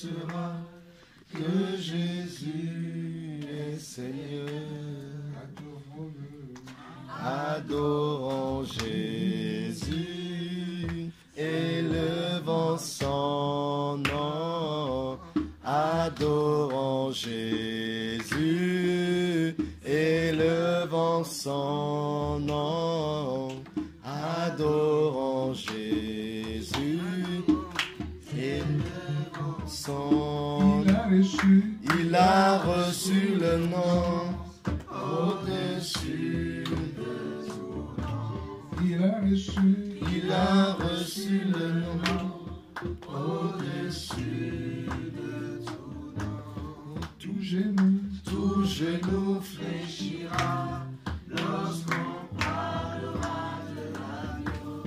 confessera que Jésus est Seigneur. Adorons Jésus, élevons son nom. Adorons Jésus, élevons son nom. Adorons Jésus, élevons son nom. Il a reçu le nom au-dessus de tout nom. Il a reçu le nom au-dessus de tout nom. Tout genou fléchira lorsqu'on parlera de l'agneau.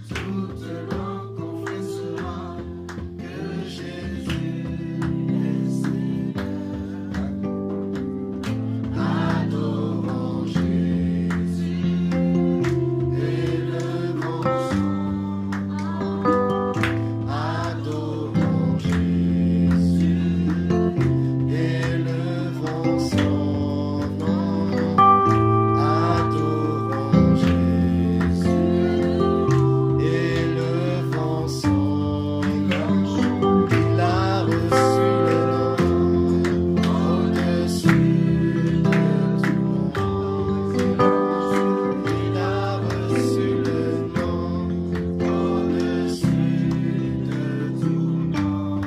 Toute langue confessera que Jésus est Seigneur. Adorons Jésus, élevons son nom. Adorons Jésus, élevons son nom. Adorons Jésus, élevons son nom. Il a reçu le nom au-dessus de tout nom. Il a reçu le nom au-dessus de tout nom.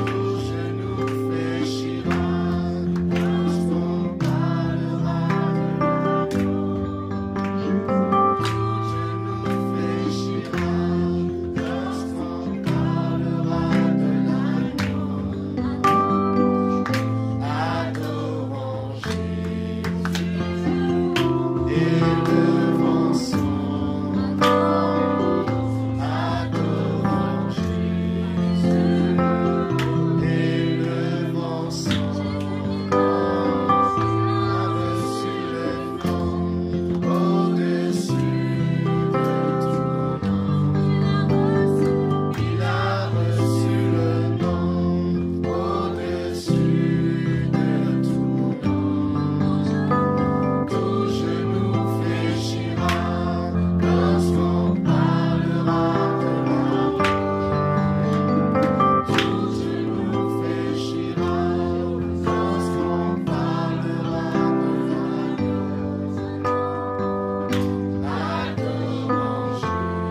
Tout genou fléchira lorsqu'on parlera de l'agneau. Tout genou fléchira lorsqu'on parlera de l'agneau. Adorons Jésus, élevons son nom. Adorons Jésus, élevons son nom. A reçu le nom au-dessus de tout nom. Il a reçu le nom au-dessus de tout nom. Tout genou fléchira lorsqu'on parlera de l'agneau. Tout genou fléchira lorsqu'on parlera de l'agneau. Adorons Jésus,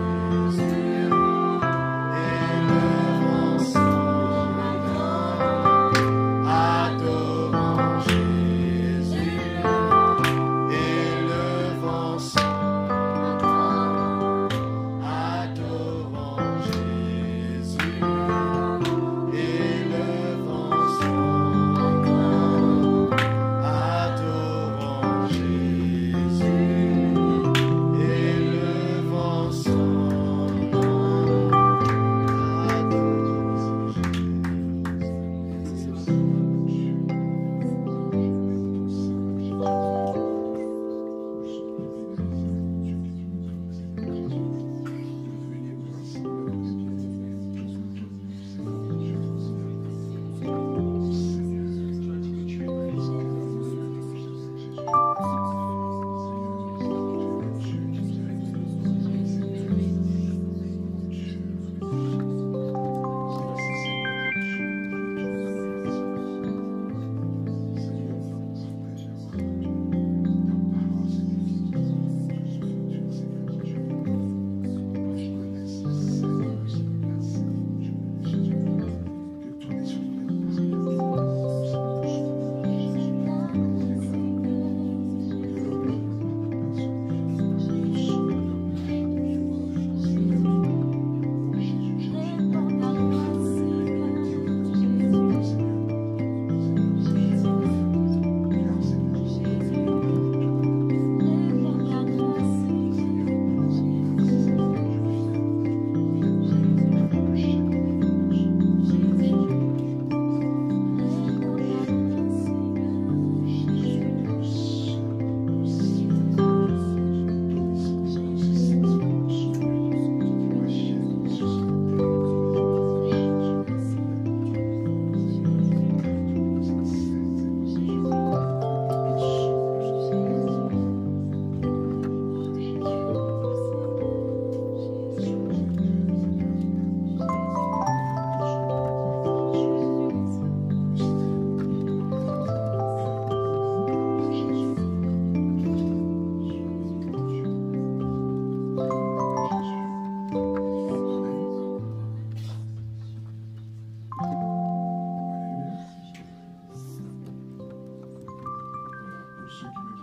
élevons son nom. Adorons Jésus, élevons son nom. Adorons Jésus, élevons son nom. Adorons Jésus, élevons son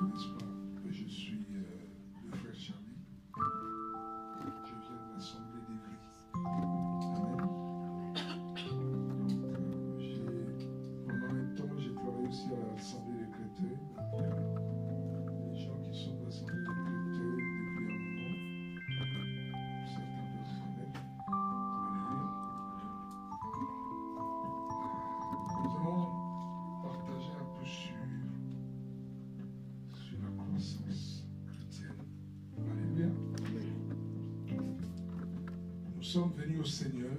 connaissent pas, je suis le frère Charlie. Je viens de l'Assemblée d'Évry. Amen. Donc, pendant un temps, j'ai travaillé aussi à l'Assemblée des Créteuils. Les gens qui sont de l'Assemblée des Créteuils depuis un moment, certains peuvent connaître. Alléluia. Nous allons partager un peu sur la croissance chrétienne. Alléluia. Nous sommes venus au Seigneur,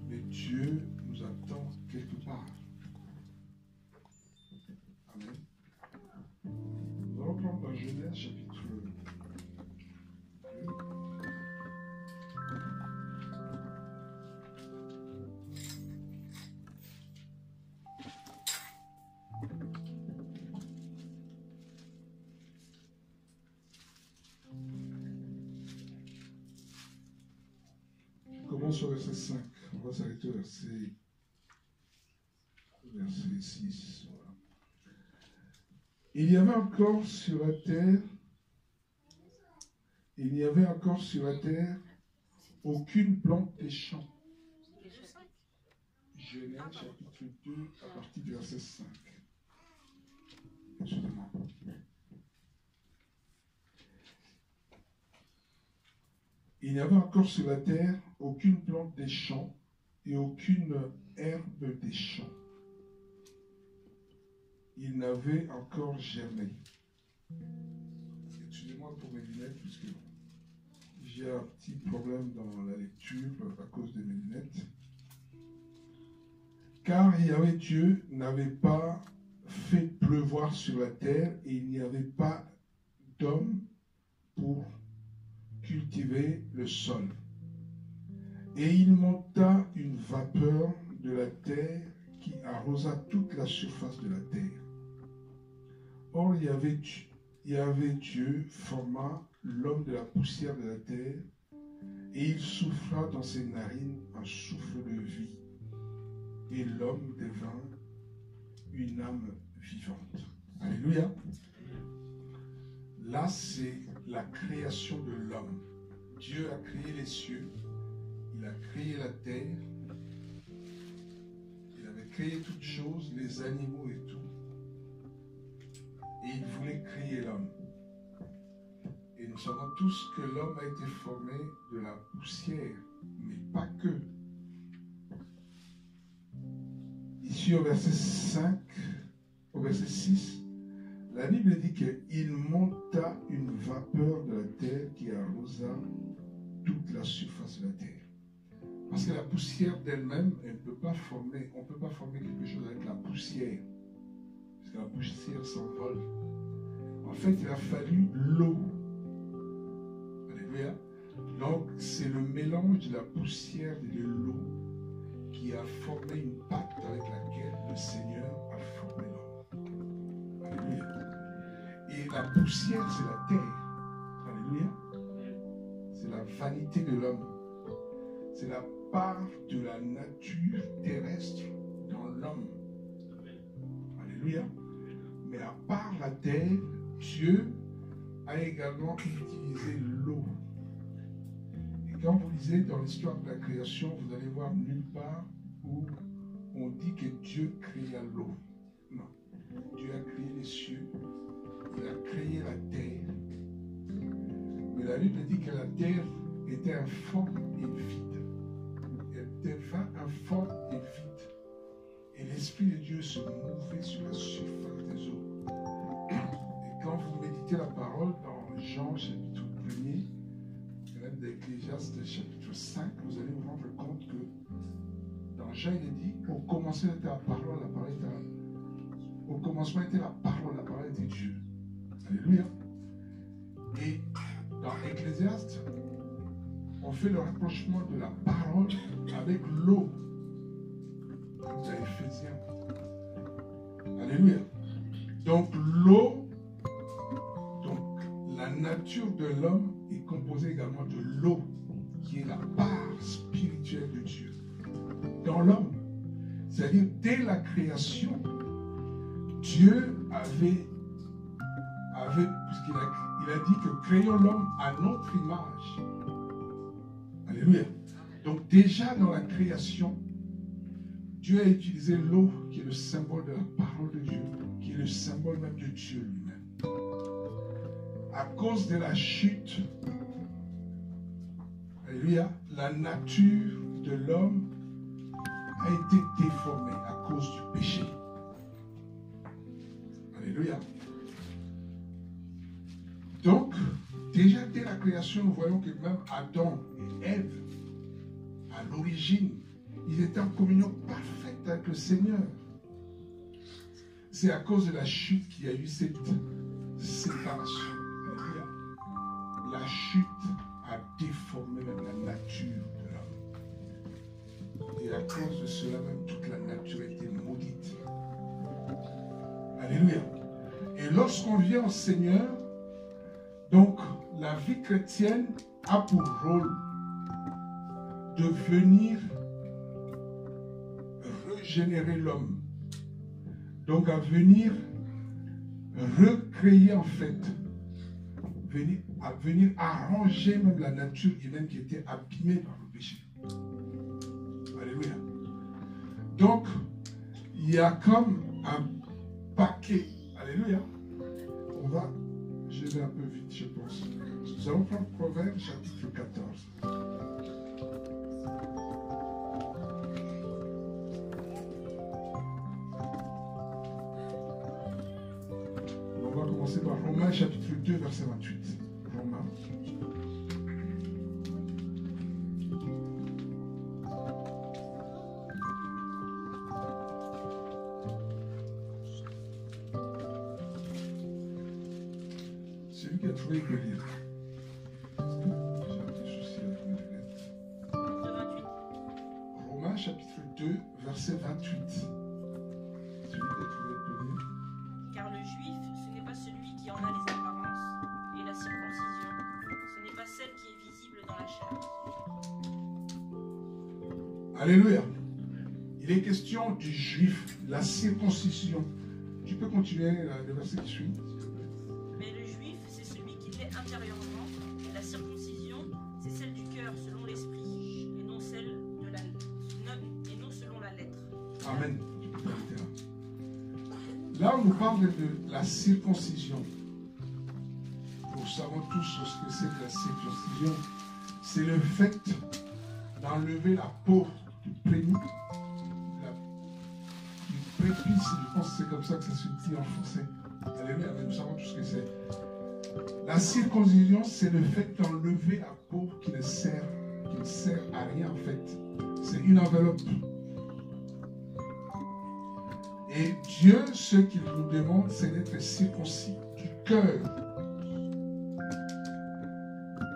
mais Dieu nous attend quelque part. Amen. Nous allons prendre dans Genèse chapitre 2. Sur verset 5, on va s'arrêter au verset 6. Voilà. Il n'y avait encore sur la terre aucune plante des champs. Genèse chapitre 2 à partir du verset 5. Excusez-moi. Il n'y avait encore sur la terre aucune plante des champs et aucune herbe des champs. Il n'avait encore germé. Excusez-moi pour mes lunettes, puisque j'ai un petit problème dans la lecture à cause de mes lunettes. Car Yahvé Dieu n'avait pas fait pleuvoir sur la terre et il n'y avait pas d'homme pour cultiver le sol. Et il monta une vapeur de la terre qui arrosa toute la surface de la terre. Or, Yahvé Dieu forma l'homme de la poussière de la terre, et il souffla dans ses narines un souffle de vie, et l'homme devint une âme vivante. Alléluia. Là, c'est la création de l'homme. Dieu a créé les cieux, il a créé la terre, il avait créé toutes choses, les animaux et tout. Et il voulait créer l'homme. Et nous savons tous que l'homme a été formé de la poussière, mais pas que. Ici au verset 5, au verset 6, la Bible dit qu'il monta une vapeur de la terre qui arrosa toute la surface de la terre. Parce que la poussière d'elle-même, on ne peut pas former quelque chose avec la poussière. Parce que la poussière s'envole. En fait, il a fallu l'eau. Alléluia. Donc, c'est le mélange de la poussière et de l'eau qui a formé une pâte avec laquelle le Seigneur a formé l'homme. Alléluia. Et la poussière, c'est la terre. Alléluia. C'est la vanité de l'homme. C'est la part de la nature terrestre dans l'homme. Alléluia. Mais à part la terre, Dieu a également utilisé l'eau. Et quand vous lisez dans l'histoire de la création, vous allez voir nulle part où on dit que Dieu créa l'eau. Non. Dieu a créé les cieux. Il a créé la terre. Mais la Bible dit que la terre était informe et vide. Elle devint informe et vide. Et l'Esprit de Dieu se mouvait sur la surface des eaux. Et quand vous méditez la parole dans Jean chapitre 1er, et même d'Ecclésiaste chapitre 5, vous allez vous rendre compte que dans Jean, il est dit, au commencement était la parole était là. Au commencement était la parole était Dieu. Alléluia. Et dans Ecclésiaste, on fait le rapprochement de la parole avec l'eau. Comme dans Éphésiens. Alléluia. Donc l'eau, donc la nature de l'homme est composée également de l'eau, qui est la part spirituelle de Dieu. Dans l'homme, c'est-à-dire dès la création, Dieu puisqu'il il a dit que créons l'homme à notre image. Alléluia. Donc déjà dans la création, Dieu a utilisé l'eau qui est le symbole de la parole de Dieu, qui est le symbole même de Dieu lui-même. À cause de la chute, alléluia, la nature de l'homme a été déformée à cause du péché. Alléluia. Donc, déjà dès la création, nous voyons que même Adam et Ève, à l'origine, ils étaient en communion parfaite avec le Seigneur. C'est à cause de la chute qu'il y a eu cette séparation. Alléluia. La chute a déformé même la nature de l'homme. Et à cause de cela, même toute la nature a été maudite. Alléluia. Et lorsqu'on vient au Seigneur, donc la vie chrétienne a pour rôle de venir régénérer l'homme. Donc à venir recréer en fait, à venir arranger même la nature humaine qui était abîmée par le péché. Alléluia. Donc, il y a comme un paquet. Alléluia. Je vais un peu vite, je pense. Nous allons prendre Proverbe chapitre 14. On va commencer par Romains chapitre 2, verset 28. Romains. Celui qui a trouvé peut lire. Parce que j'ai un petit souci avec mes lunettes. Romains chapitre 2, verset 28. Celui qui a trouvé peut lire. Car le juif, ce n'est pas celui qui en a les apparences, et la circoncision, ce n'est pas celle qui est visible dans la chair. Alléluia. Il est question du juif, la circoncision. Tu peux continuer le verset qui suit. Mais le juif, c'est celui qui l'est intérieurement, et la circoncision, c'est celle du cœur selon l'esprit, et non celle de la et non selon la lettre. Amen. Tu peux t'arrêter là. Là, on nous parle de la circoncision. Nous savons tous ce que c'est que la circoncision. C'est le fait d'enlever la peau du prépuce. Du prépuce, je pense que c'est comme ça que ça se dit en français. Alléluia, mais nous savons tout ce que c'est. La circoncision, c'est le fait d'enlever la peau qui ne sert à rien en fait. C'est une enveloppe. Et Dieu, ce qu'il nous demande, c'est d'être circoncis du cœur.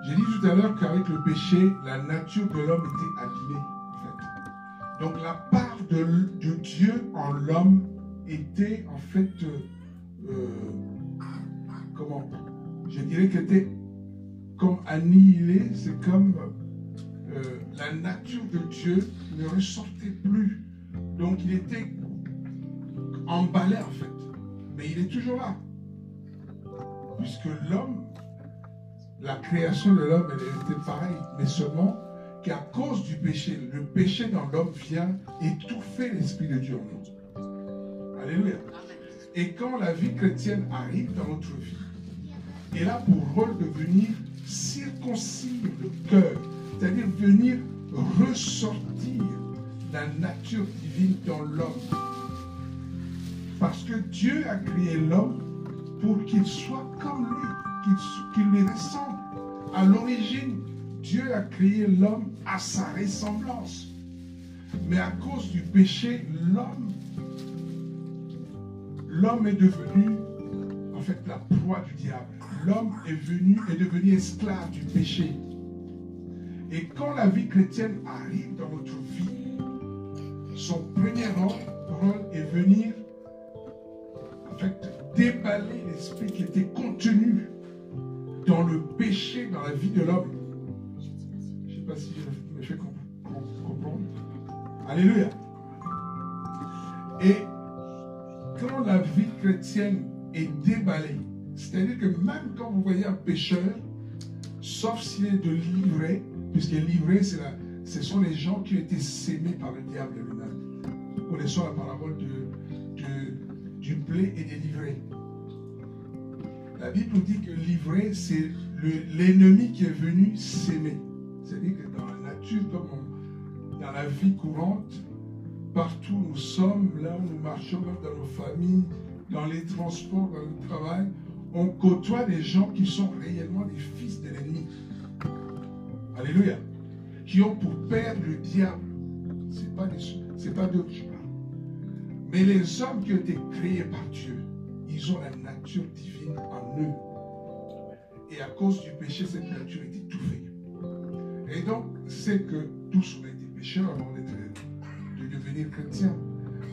J'ai dit tout à l'heure qu'avec le péché, la nature de l'homme était abîmée. En fait. Donc la part de Dieu en l'homme était en fait, comment, je dirais qu'elle était comme annihilée. C'est comme la nature de Dieu ne ressortait plus. Donc il était emballé en fait, mais il est toujours là, puisque l'homme, la création de l'homme, elle était pareille, mais seulement qu'à cause du péché, le péché dans l'homme vient étouffer l'Esprit de Dieu en nous. Alléluia. Et quand la vie chrétienne arrive dans notre vie, elle a pour rôle de venir circoncire le cœur, c'est-à-dire venir ressortir la nature divine dans l'homme. Parce que Dieu a créé l'homme pour qu'il soit comme lui, qu'il lui ressemble. À l'origine, Dieu a créé l'homme à sa ressemblance. Mais à cause du péché, l'homme est devenu, en fait, la proie du diable. L'homme est devenu esclave du péché. Et quand la vie chrétienne arrive dans notre vie, son premier rôle est venir en fait, déballer l'esprit qui était contenu dans le péché, dans la vie de l'homme. Je ne sais pas si je me fais comprendre. Alléluia. Et quand la vie chrétienne est déballée, c'est-à-dire que même quand vous voyez un pécheur, sauf s'il est de livré, puisque livré, ce sont les gens qui ont été sémés par le diable lui-même. Nous connaissons la parabole du blé et des livrés. La Bible nous dit que livré, c'est l'ennemi qui est venu s'aimer. C'est-à-dire que dans la nature, comme dans la vie courante, partout où nous sommes, là où nous marchons, même dans nos familles, dans les transports, dans le travail, on côtoie des gens qui sont réellement des fils de l'ennemi. Alléluia. Qui ont pour père le diable. C'est pas d'eux que je parle. Mais les hommes qui ont été créés par Dieu, ils ont la nature divine en eux. Et à cause du péché, cette nature est étouffée. Et donc, c'est que tous on a été pécheurs avant de devenir chrétiens.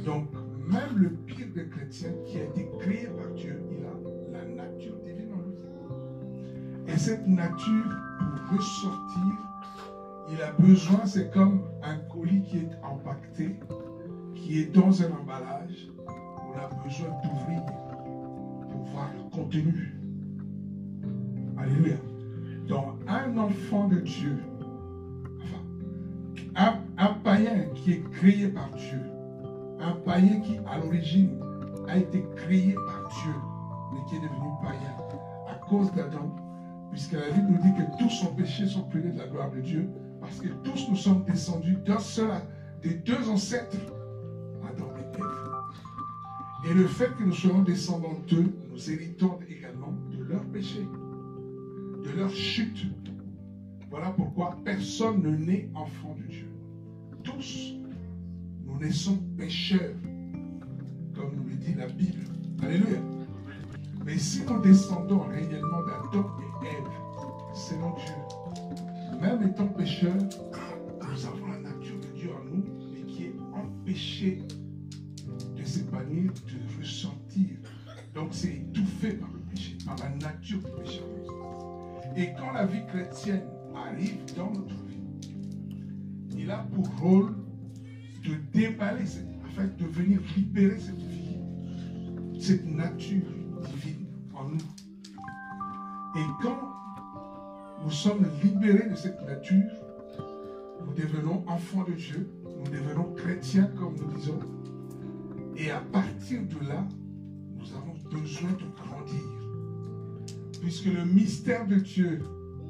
Donc, même le pire des chrétiens qui a été créé par Dieu, il a la nature divine en lui. Et cette nature, pour ressortir, il a besoin, c'est comme un colis qui est empaqueté, qui est dans un emballage, on a besoin d'ouvrir pour voir le contenu. Alléluia. Donc, un enfant de Dieu, enfin, un païen qui est créé par Dieu, un païen qui, à l'origine, a été créé par Dieu, mais qui est devenu païen à cause d'Adam, puisque la Bible nous dit que tous ont péché, sont privés de la gloire de Dieu, parce que tous nous sommes descendus d'un seul, des deux ancêtres, Adam et Ève. Et le fait que nous soyons descendants d'eux, nous héritons également de leur péché, de leur chute. Voilà pourquoi personne ne naît enfant de Dieu. Tous, nous naissons pécheurs, comme nous le dit la Bible. Alléluia. Mais si nous descendons réellement d'Adam et Ève, selon Dieu, même étant pécheurs, nous avons la nature de Dieu en nous, mais qui est empêchée de s'épanouir, de ressentir. Donc c'est étouffé par le péché, par la nature du péché. Et quand la vie chrétienne arrive dans notre vie, il a pour rôle de déballer, afin de venir libérer cette vie, cette nature divine en nous. Et quand nous sommes libérés de cette nature, nous devenons enfants de Dieu, nous devenons chrétiens comme nous disons. Et à partir de là, nous avons besoin de grandir. Puisque le mystère de Dieu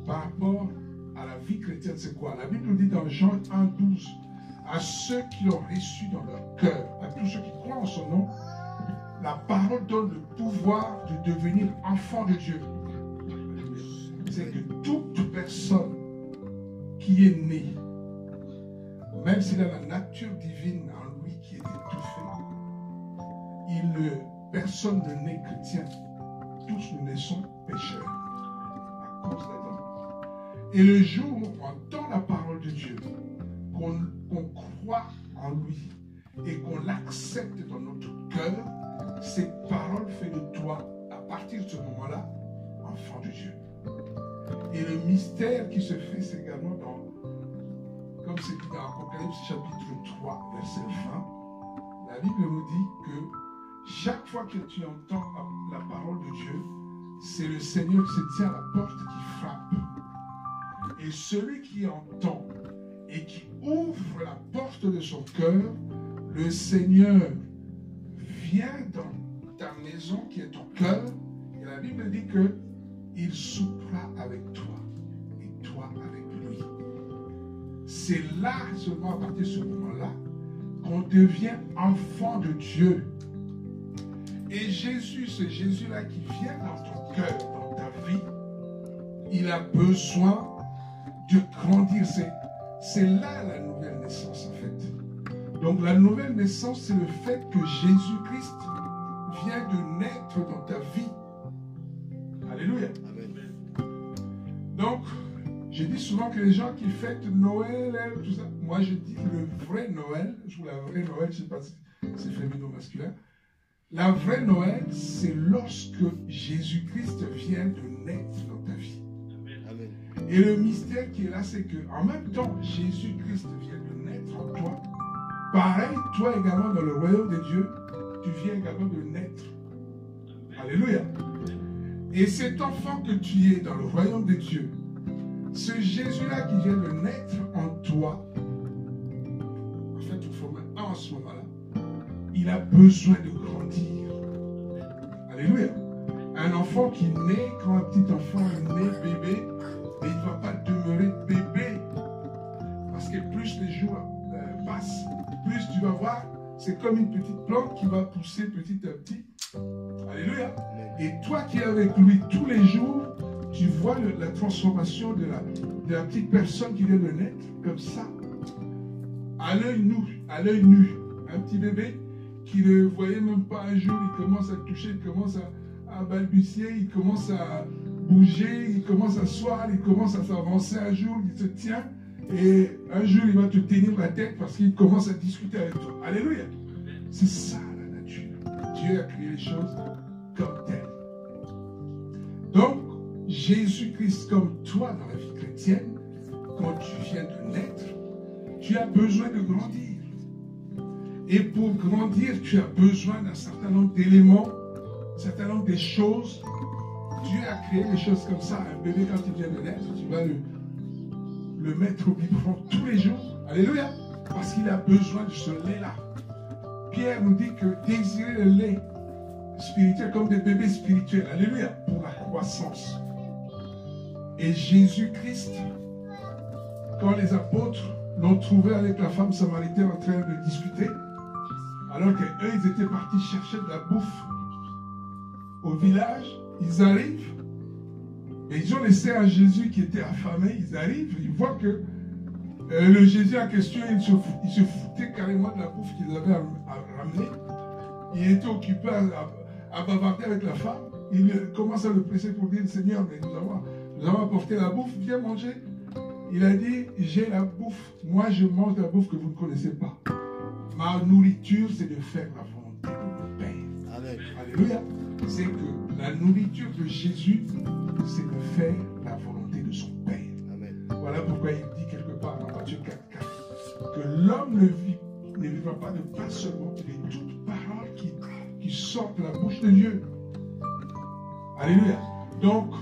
par rapport à la vie chrétienne, c'est quoi? La Bible nous dit dans Jean 1,12, à ceux qui l'ont reçu dans leur cœur, à tous ceux qui croient en son nom, la parole donne le pouvoir de devenir enfant de Dieu. C'est que toute personne qui est née, même s'il a la nature divine en lui qui est étouffée, personne ne naît chrétien. Tous nous naissons pécheurs à cause d'Adam. Et le jour où on entend la parole de Dieu, qu'on croit en lui et qu'on l'accepte dans notre cœur, cette parole fait de toi, à partir de ce moment-là, enfant de Dieu. Et le mystère qui se fait, c'est également comme c'est dit dans Apocalypse chapitre 3, verset 20, la Bible nous dit que chaque fois que tu entends la parole de Dieu, c'est le Seigneur qui se tient à la porte qui frappe. Et celui qui entend et qui ouvre la porte de son cœur, le Seigneur vient dans ta maison qui est ton cœur, et la Bible dit que il soupera avec toi et toi avec lui. C'est là, seulement à partir de ce moment-là, qu'on devient enfant de Dieu. Et Jésus, ce Jésus-là qui vient dans ton cœur, dans ta vie, il a besoin de grandir. C'est là la nouvelle naissance en fait. Donc la nouvelle naissance, c'est le fait que Jésus-Christ vient de naître dans ta vie. Alléluia. Amen. Donc, je dis souvent que les gens qui fêtent Noël, tout ça, moi je dis le vrai Noël, ou la vraie Noël, je ne sais pas si c'est féminin ou masculin. La vraie Noël, c'est lorsque Jésus-Christ vient de naître dans ta vie. Amen. Et le mystère qui est là, c'est qu'en même temps, Jésus-Christ vient de naître en toi. Pareil, toi également, dans le royaume de Dieu, tu viens également de naître. Alléluia. Et cet enfant que tu es dans le royaume de Dieu, ce Jésus-là qui vient de naître en toi, en fait, vous formez un en ce moment-là, il a besoin de grandir. Alléluia. Un enfant qui naît, quand un petit enfant est né bébé, et il ne va pas demeurer bébé. Parce que plus les jours passent, plus tu vas voir, c'est comme une petite plante qui va pousser petit à petit. Alléluia. Et toi qui es avec lui tous les jours, tu vois la transformation de la petite personne qui vient de naître, comme ça, à l'œil nu. Un petit bébé qui ne voyait même pas un jour, il commence à toucher, il commence à balbutier, il commence à bouger, il commence à s'asseoir, il commence à s'avancer un jour, il se tient, et un jour il va te tenir la tête parce qu'il commence à discuter avec toi. Alléluia. C'est ça la nature. Dieu a créé les choses comme telles. Donc, Jésus-Christ, comme toi dans la vie chrétienne, quand tu viens de naître, tu as besoin de grandir. Et pour grandir, tu as besoin d'un certain nombre d'éléments, un certain nombre de choses. Dieu a créé des choses comme ça. Un bébé, quand il vient de naître, tu vas le mettre au biberon tous les jours. Alléluia. Parce qu'il a besoin de ce lait-là. Pierre nous dit que désirer le lait spirituel comme des bébés spirituels. Alléluia. Pour la croissance. Et Jésus-Christ, quand les apôtres l'ont trouvé avec la femme samaritaine en train de discuter, alors qu'eux, ils étaient partis chercher de la bouffe au village, ils arrivent et ils ont laissé un Jésus qui était affamé. Ils arrivent, ils voient que le Jésus en question, il se foutait carrément de la bouffe qu'ils avaient ramenée. Il était occupé à bavarder avec la femme. Il commence à le presser pour dire, Seigneur, mais nous avons apporté la bouffe, viens manger. Il a dit, j'ai la bouffe, moi je mange la bouffe que vous ne connaissez pas. Ma nourriture, c'est de faire la volonté de mon Père. Amen. Alléluia. C'est que la nourriture de Jésus, c'est de faire la volonté de son Père. Amen. Voilà pourquoi il dit quelque part dans Matthieu 4:4 que l'homme ne vivra pas de pain seulement, mais de toute parole qui sort de la bouche de Dieu. Alléluia. Donc,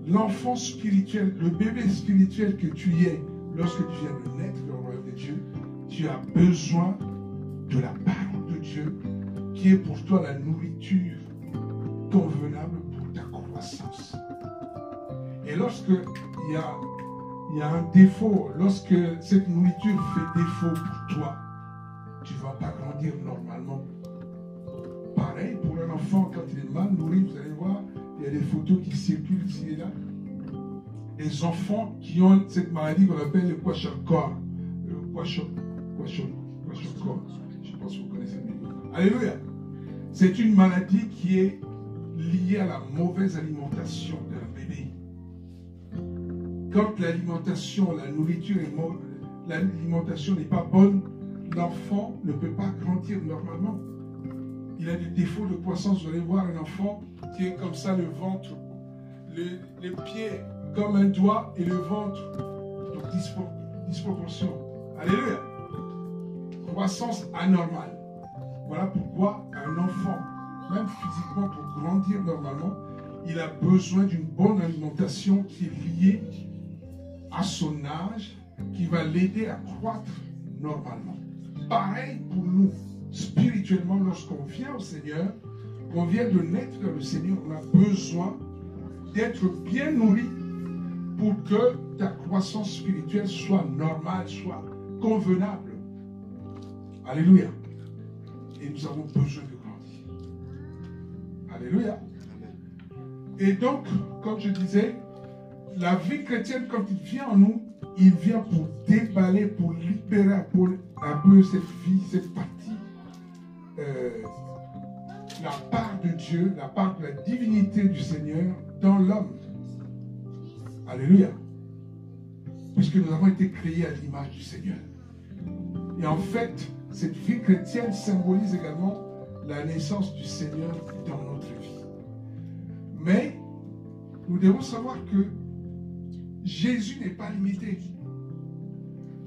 l'enfant spirituel, le bébé spirituel que tu es lorsque tu viens de naître dans le royaume de Dieu, tu as besoin de la parole de Dieu qui est pour toi la nourriture convenable pour ta croissance. Et lorsque il y a un défaut, lorsque cette nourriture fait défaut pour toi, tu ne vas pas grandir normalement. Pareil pour un enfant, quand il est mal nourri, vous allez voir, il y a des photos qui circulent ici et là. Les enfants qui ont cette maladie qu'on appelle le kwashiorkor. Le kwashiorkor. Je pense que vous connaissez mieux. Alléluia. C'est une maladie qui est liée à la mauvaise alimentation d'un bébé. Quand l'alimentation, la nourriture est mauvaise, l'alimentation n'est pas bonne, l'enfant ne peut pas grandir normalement. Il a des défauts de croissance. Vous allez voir un enfant qui est comme ça, le ventre, les pieds comme un doigt et le ventre, donc disproportion. Alléluia. Croissance anormale. Voilà pourquoi un enfant, même physiquement, pour grandir normalement, il a besoin d'une bonne alimentation qui est liée à son âge, qui va l'aider à croître normalement. Pareil pour nous, spirituellement, lorsqu'on vient au Seigneur, on vient de naître dans le Seigneur, on a besoin d'être bien nourri pour que ta croissance spirituelle soit normale, soit convenable. Alléluia. Et nous avons besoin de grandir. Alléluia. Et donc, comme je disais, la vie chrétienne, quand il vient en nous, il vient pour déballer, pour libérer un peu cette vie, cette partie, la part de Dieu, la part de la divinité du Seigneur dans l'homme. Alléluia. Puisque nous avons été créés à l'image du Seigneur. Et en fait, cette vie chrétienne symbolise également la naissance du Seigneur dans notre vie. Mais nous devons savoir que Jésus n'est pas limité.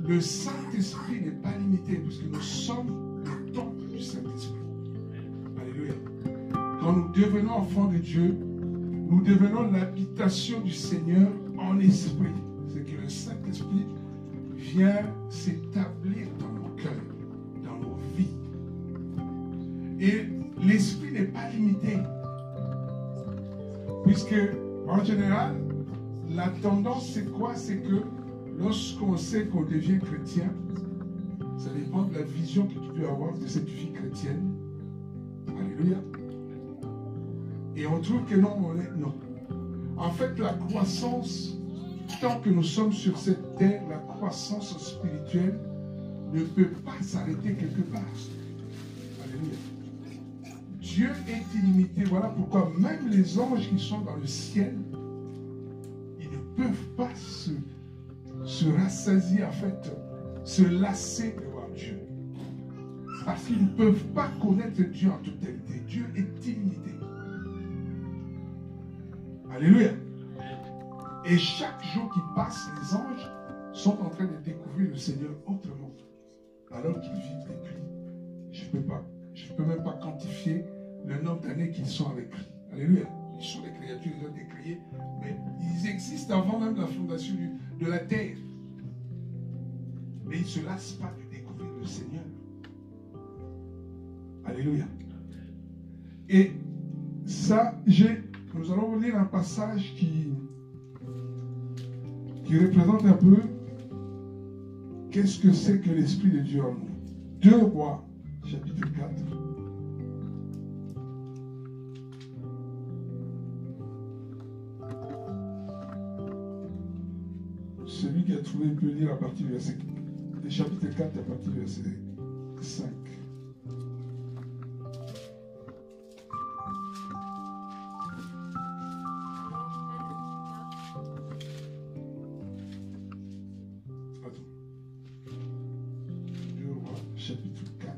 Le Saint-Esprit n'est pas limité, puisque nous sommes le temple du Saint-Esprit. quand nous devenons enfants de Dieu, nous devenons l'habitation du Seigneur en esprit. C'est que le Saint-Esprit vient s'établir dans nos cœurs, dans nos vies. Et l'esprit n'est pas limité. Puisque, en général, la tendance, c'est quoi? C'est que lorsqu'on sait qu'on devient chrétien, ça dépend de la vision que tu peux avoir de cette vie chrétienne. Alléluia. Et on trouve que non, non. En fait, la croissance, tant que nous sommes sur cette terre, la croissance spirituelle ne peut pas s'arrêter quelque part. Alléluia. Dieu est illimité. Voilà pourquoi même les anges qui sont dans le ciel, ils ne peuvent pas se rassasier, en fait, se lasser de voir Dieu. Parce qu'ils ne peuvent pas connaître Dieu en totalité. Dieu est illimité. Alléluia. Et chaque jour qui passe, les anges sont en train de découvrir le Seigneur autrement. Alors qu'ils vivent depuis. Je ne peux même pas quantifier le nombre d'années qu'ils sont avec lui. Alléluia. Ils sont des créatures, ils ont été créés, mais ils existent avant même la fondation de la terre. Mais ils ne se lassent pas de découvrir le Seigneur. Alléluia. Et ça, nous allons lire un passage qui représente un peu qu'est-ce que c'est que l'Esprit de Dieu en nous. 2 Rois, chapitre 4. Celui qui a trouvé peut lire à partir du verset, chapitre 4 à partir du verset 5. Chapitre 4.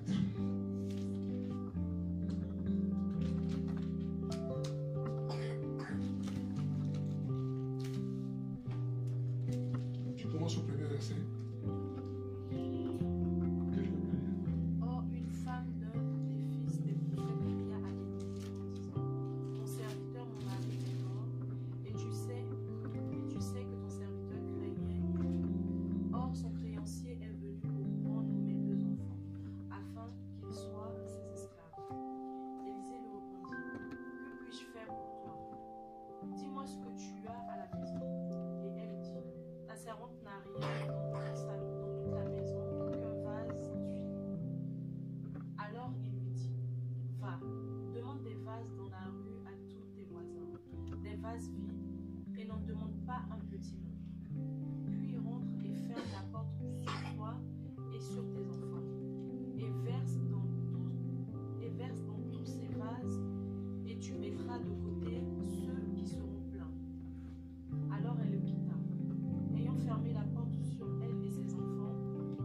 Tu commences au premier verset. Or, une femme d'un des fils des prophètes pria à l'Éternel en disant: Mon serviteur, mon mari est mort, et tu sais que ton serviteur craignait Dieu. Or, son créancier est venu pour prendre mes 2 enfants, afin qu'ils soient ses esclaves. Élisée lui répondit: Que puis-je faire pour toi? Dis-moi ce que tu as à la maison. Et elle dit: Ta servante n'a rien dans toute la maison qu'un vase d'huile. Alors il lui dit: Va, demande des vases dans la rue à tous tes voisins, des vases vides, et n'en demande pas un petit nombre. Puis rentre et ferme la porte sur toi et sur tes enfants, et verse dans tous ces vases, et tu mettras de côté ceux qui seront pleins. Alors elle le quitta. Ayant fermé la porte sur elle et ses enfants,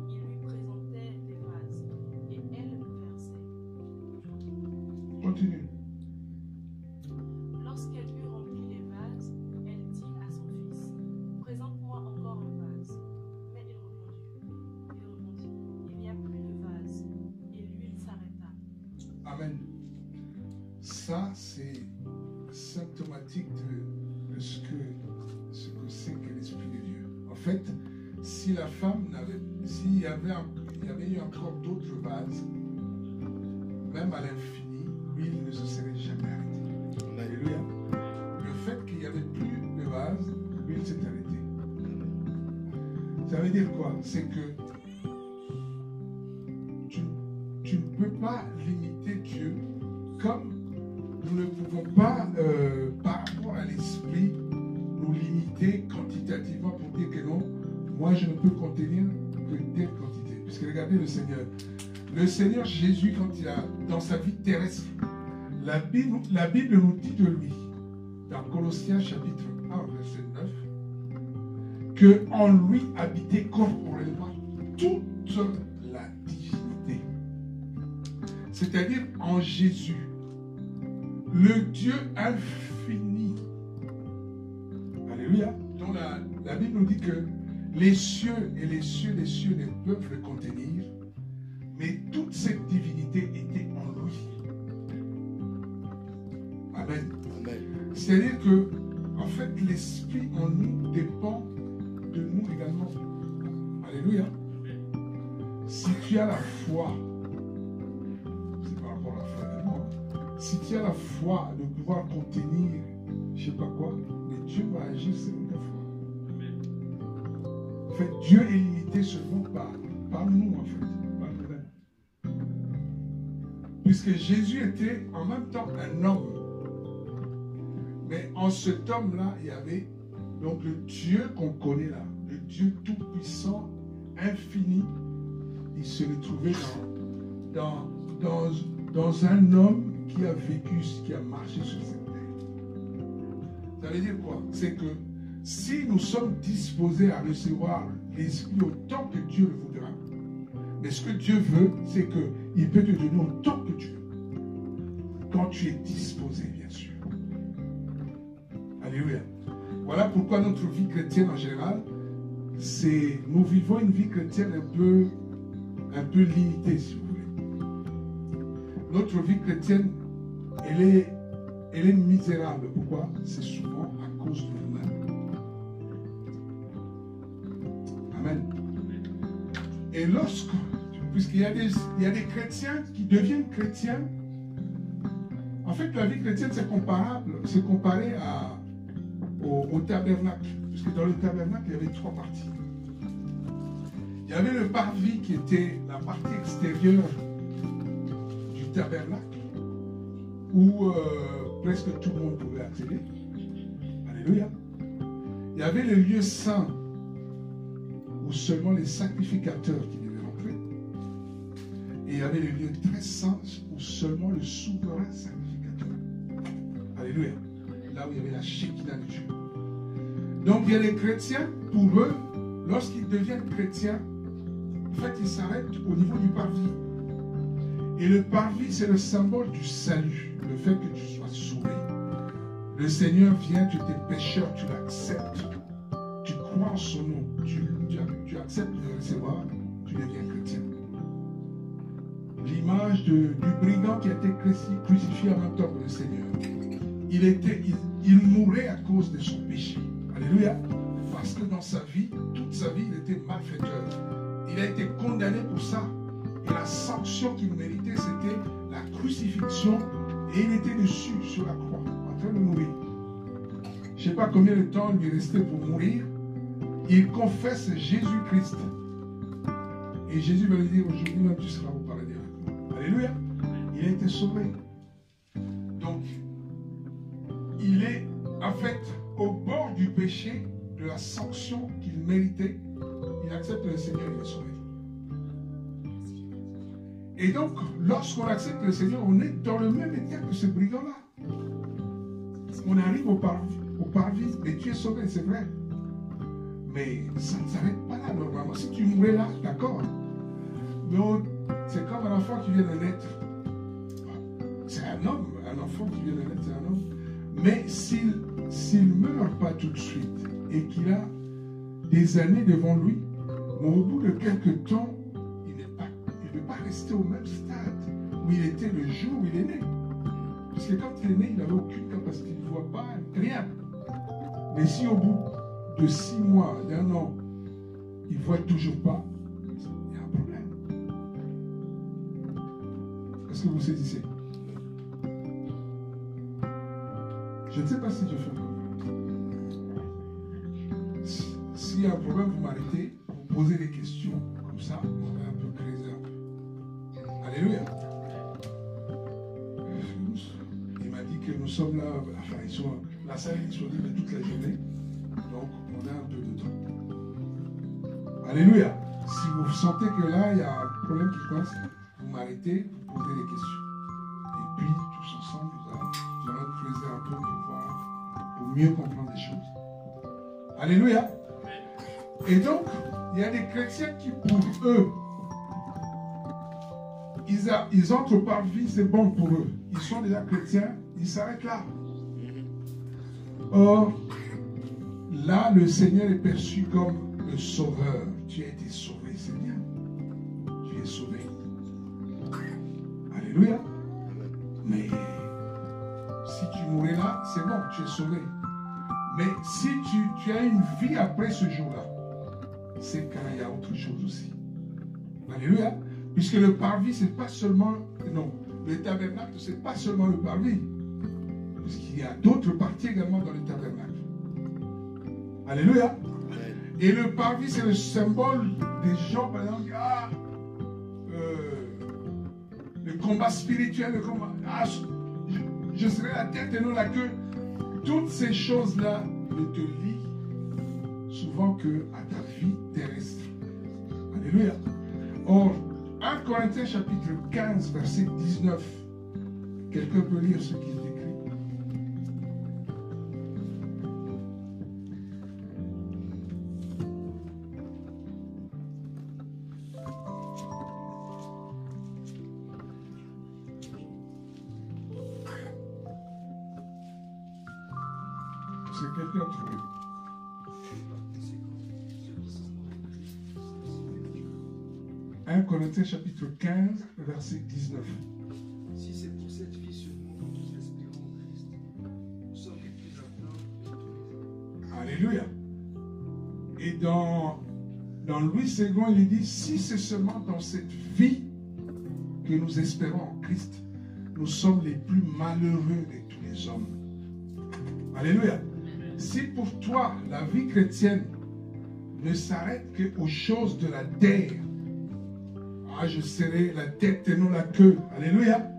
il lui présentait des vases, et elle versait. Continue. Lorsqu'elle eut rempli les vases, elle dit à son fils: Présente-moi encore un vase. Mais il répondit: Il n'y a plus de vase. Et l'huile s'arrêta. Amen. Ça, c'est symptomatique de ce que c'est que l'Esprit de Dieu. En fait, si la femme s'il y avait eu encore d'autres vases, même à l'infini, l'huile ne se serait jamais arrêtée. Alléluia. Le fait qu'il n'y avait plus de vases, l'huile s'est arrêtée. Ça veut dire quoi? C'est que tu ne peux pas limiter Dieu comme nous ne pouvons pas, par rapport à l'esprit, nous limiter quantitativement pour dire que non, moi je ne peux contenir que telle quantité. Puisque regardez le Seigneur. Le Seigneur Jésus, quand il a, dans sa vie terrestre, la Bible nous dit de lui, dans Colossiens chapitre 1, verset 9, qu'en lui habitait corporellement toute la divinité. C'est-à-dire en Jésus, le Dieu infini. Alléluia. Donc la Bible nous dit que les cieux et les cieux des cieux ne peuvent le contenir, mais toute cette divinité était en lui. Amen. Amen. C'est-à-dire que, en fait, l'esprit en nous dépend de nous également. Alléluia. Si tu as la foi, c'est par rapport à la foi également, si tu as la foi de pouvoir contenir, je ne sais pas quoi, mais Dieu va agir selon ta foi. En fait, Dieu est limité seulement par nous, en fait, par nous-mêmes. Puisque Jésus était en même temps un homme. Mais en cet homme-là, il y avait donc le Dieu qu'on connaît là, le Dieu tout-puissant, infini. Il se retrouvait dans un homme qui a vécu, qui a marché sur cette terre. Ça veut dire quoi? C'est que si nous sommes disposés à recevoir l'Esprit autant que Dieu le voudra, mais ce que Dieu veut, c'est qu'il peut te donner autant que tu veux. Quand tu es disposé, bien sûr. Alléluia. Voilà pourquoi notre vie chrétienne en général, nous vivons une vie chrétienne un peu limitée, si vous voulez. Notre vie chrétienne, elle est misérable. Pourquoi? C'est souvent à cause de nous-mêmes. Amen. Et puisqu'il y a des chrétiens qui deviennent chrétiens, en fait, la vie chrétienne, c'est comparé au tabernacle. Puisque dans le tabernacle, il y avait 3 parties. Il y avait le parvis qui était la partie extérieure du tabernacle, où presque tout le monde pouvait accéder. Alléluia. Il y avait le lieu saint, où seulement les sacrificateurs qui devaient rentrer. Et il y avait le lieu très saint, où seulement le souverain sacrificateur. Alléluia. Là où il y avait la Shekinah de Dieu. Donc il y a les chrétiens, pour eux, lorsqu'ils deviennent chrétiens, en fait, ils s'arrêtent au niveau du parvis. Et le parvis, c'est le symbole du salut, le fait que tu sois sauvé. Le Seigneur vient, tu es pécheur, tu l'acceptes. Tu crois en son nom, tu acceptes de le recevoir, tu deviens chrétien. L'image du brigand qui a été crucifié en même temps que le Seigneur. Il mourait à cause de son péché. Alléluia. Parce que dans sa vie, toute sa vie, il était malfaiteur. Il a été condamné pour ça. Et la sanction qu'il méritait, c'était la crucifixion. Et il était dessus, sur la croix, en train de mourir. Je ne sais pas combien de temps il lui restait pour mourir. Il confesse Jésus-Christ. Et Jésus va lui dire, aujourd'hui même tu seras au paradis avec moi. Alléluia. Il a été sauvé. Donc, il est en fait au bord du péché, de la sanction qu'il méritait. Il accepte le Seigneur, il est sauvé. Et donc, lorsqu'on accepte le Seigneur, on est dans le même état que ce brigand-là. On arrive au parvis, mais tu es sauvé, c'est vrai. Mais ça ne s'arrête pas là, normalement. Si tu mourais là, d'accord. Mais c'est comme un enfant qui vient de naître. C'est un homme, un enfant qui vient de naître, c'est un homme. Mais s'il ne meurt pas tout de suite et qu'il a des années devant lui, mais au bout de quelques temps, il ne peut pas rester au même stade où il était le jour où il est né. Parce que quand il est né, il n'avait aucune capacité, il ne voit pas rien. Mais si au bout de 6 mois, d'1 an, il ne voit toujours pas, il y a un problème. Est-ce que vous saisissez? Je ne sais pas si je fais un problème. S'il y a un problème, vous m'arrêtez, vous posez des questions, comme ça, on va un peu creuser un peu. Alléluia. Il m'a dit que nous sommes là, enfin, la salle est disponible toute la journée, donc on a un peu de temps. Alléluia. Si vous sentez que là, il y a un problème qui coince, vous m'arrêtez, vous posez des questions. Et puis, tous ensemble, nous allons creuser un peu pour mieux comprendre les choses. Alléluia. Et donc, il y a des chrétiens qui, pour eux, ils entrent par vie, c'est bon pour eux. Ils sont déjà chrétiens, ils s'arrêtent là. Or, là, le Seigneur est perçu comme le sauveur. Tu as été sauvé, c'est bien. Tu es sauvé. Alléluia. Mais si tu mourais c'est bon, tu es sauvé. Mais si tu as une vie après ce jour-là, c'est qu'il y a autre chose aussi. Alléluia. Puisque le parvis, c'est pas seulement... Non, le tabernacle, c'est pas seulement le parvis. Puisqu'il y a d'autres parties également dans le tabernacle. Alléluia. Et le parvis, c'est le symbole des gens, par exemple, le combat spirituel, le combat... je serai la tête et non la queue. Toutes ces choses-là ne te lient souvent qu'à ta vie terrestre. Alléluia. Or, 1 Corinthiens chapitre 15, verset 19. Quelqu'un peut lire ce qui est écrit. C'est quelqu'un trouvé. 1 Corinthiens chapitre 15, verset 19. Si c'est pour cette vie seulement que nous espérons en Christ, nous sommes les plus atteints de tous les hommes. Alléluia. Et dans Louis II, il dit, si c'est seulement dans cette vie que nous espérons en Christ, nous sommes les plus malheureux de tous les hommes. Alléluia. Si pour toi, la vie chrétienne ne s'arrête qu'aux choses de la terre, je serai la tête et non la queue. Alléluia.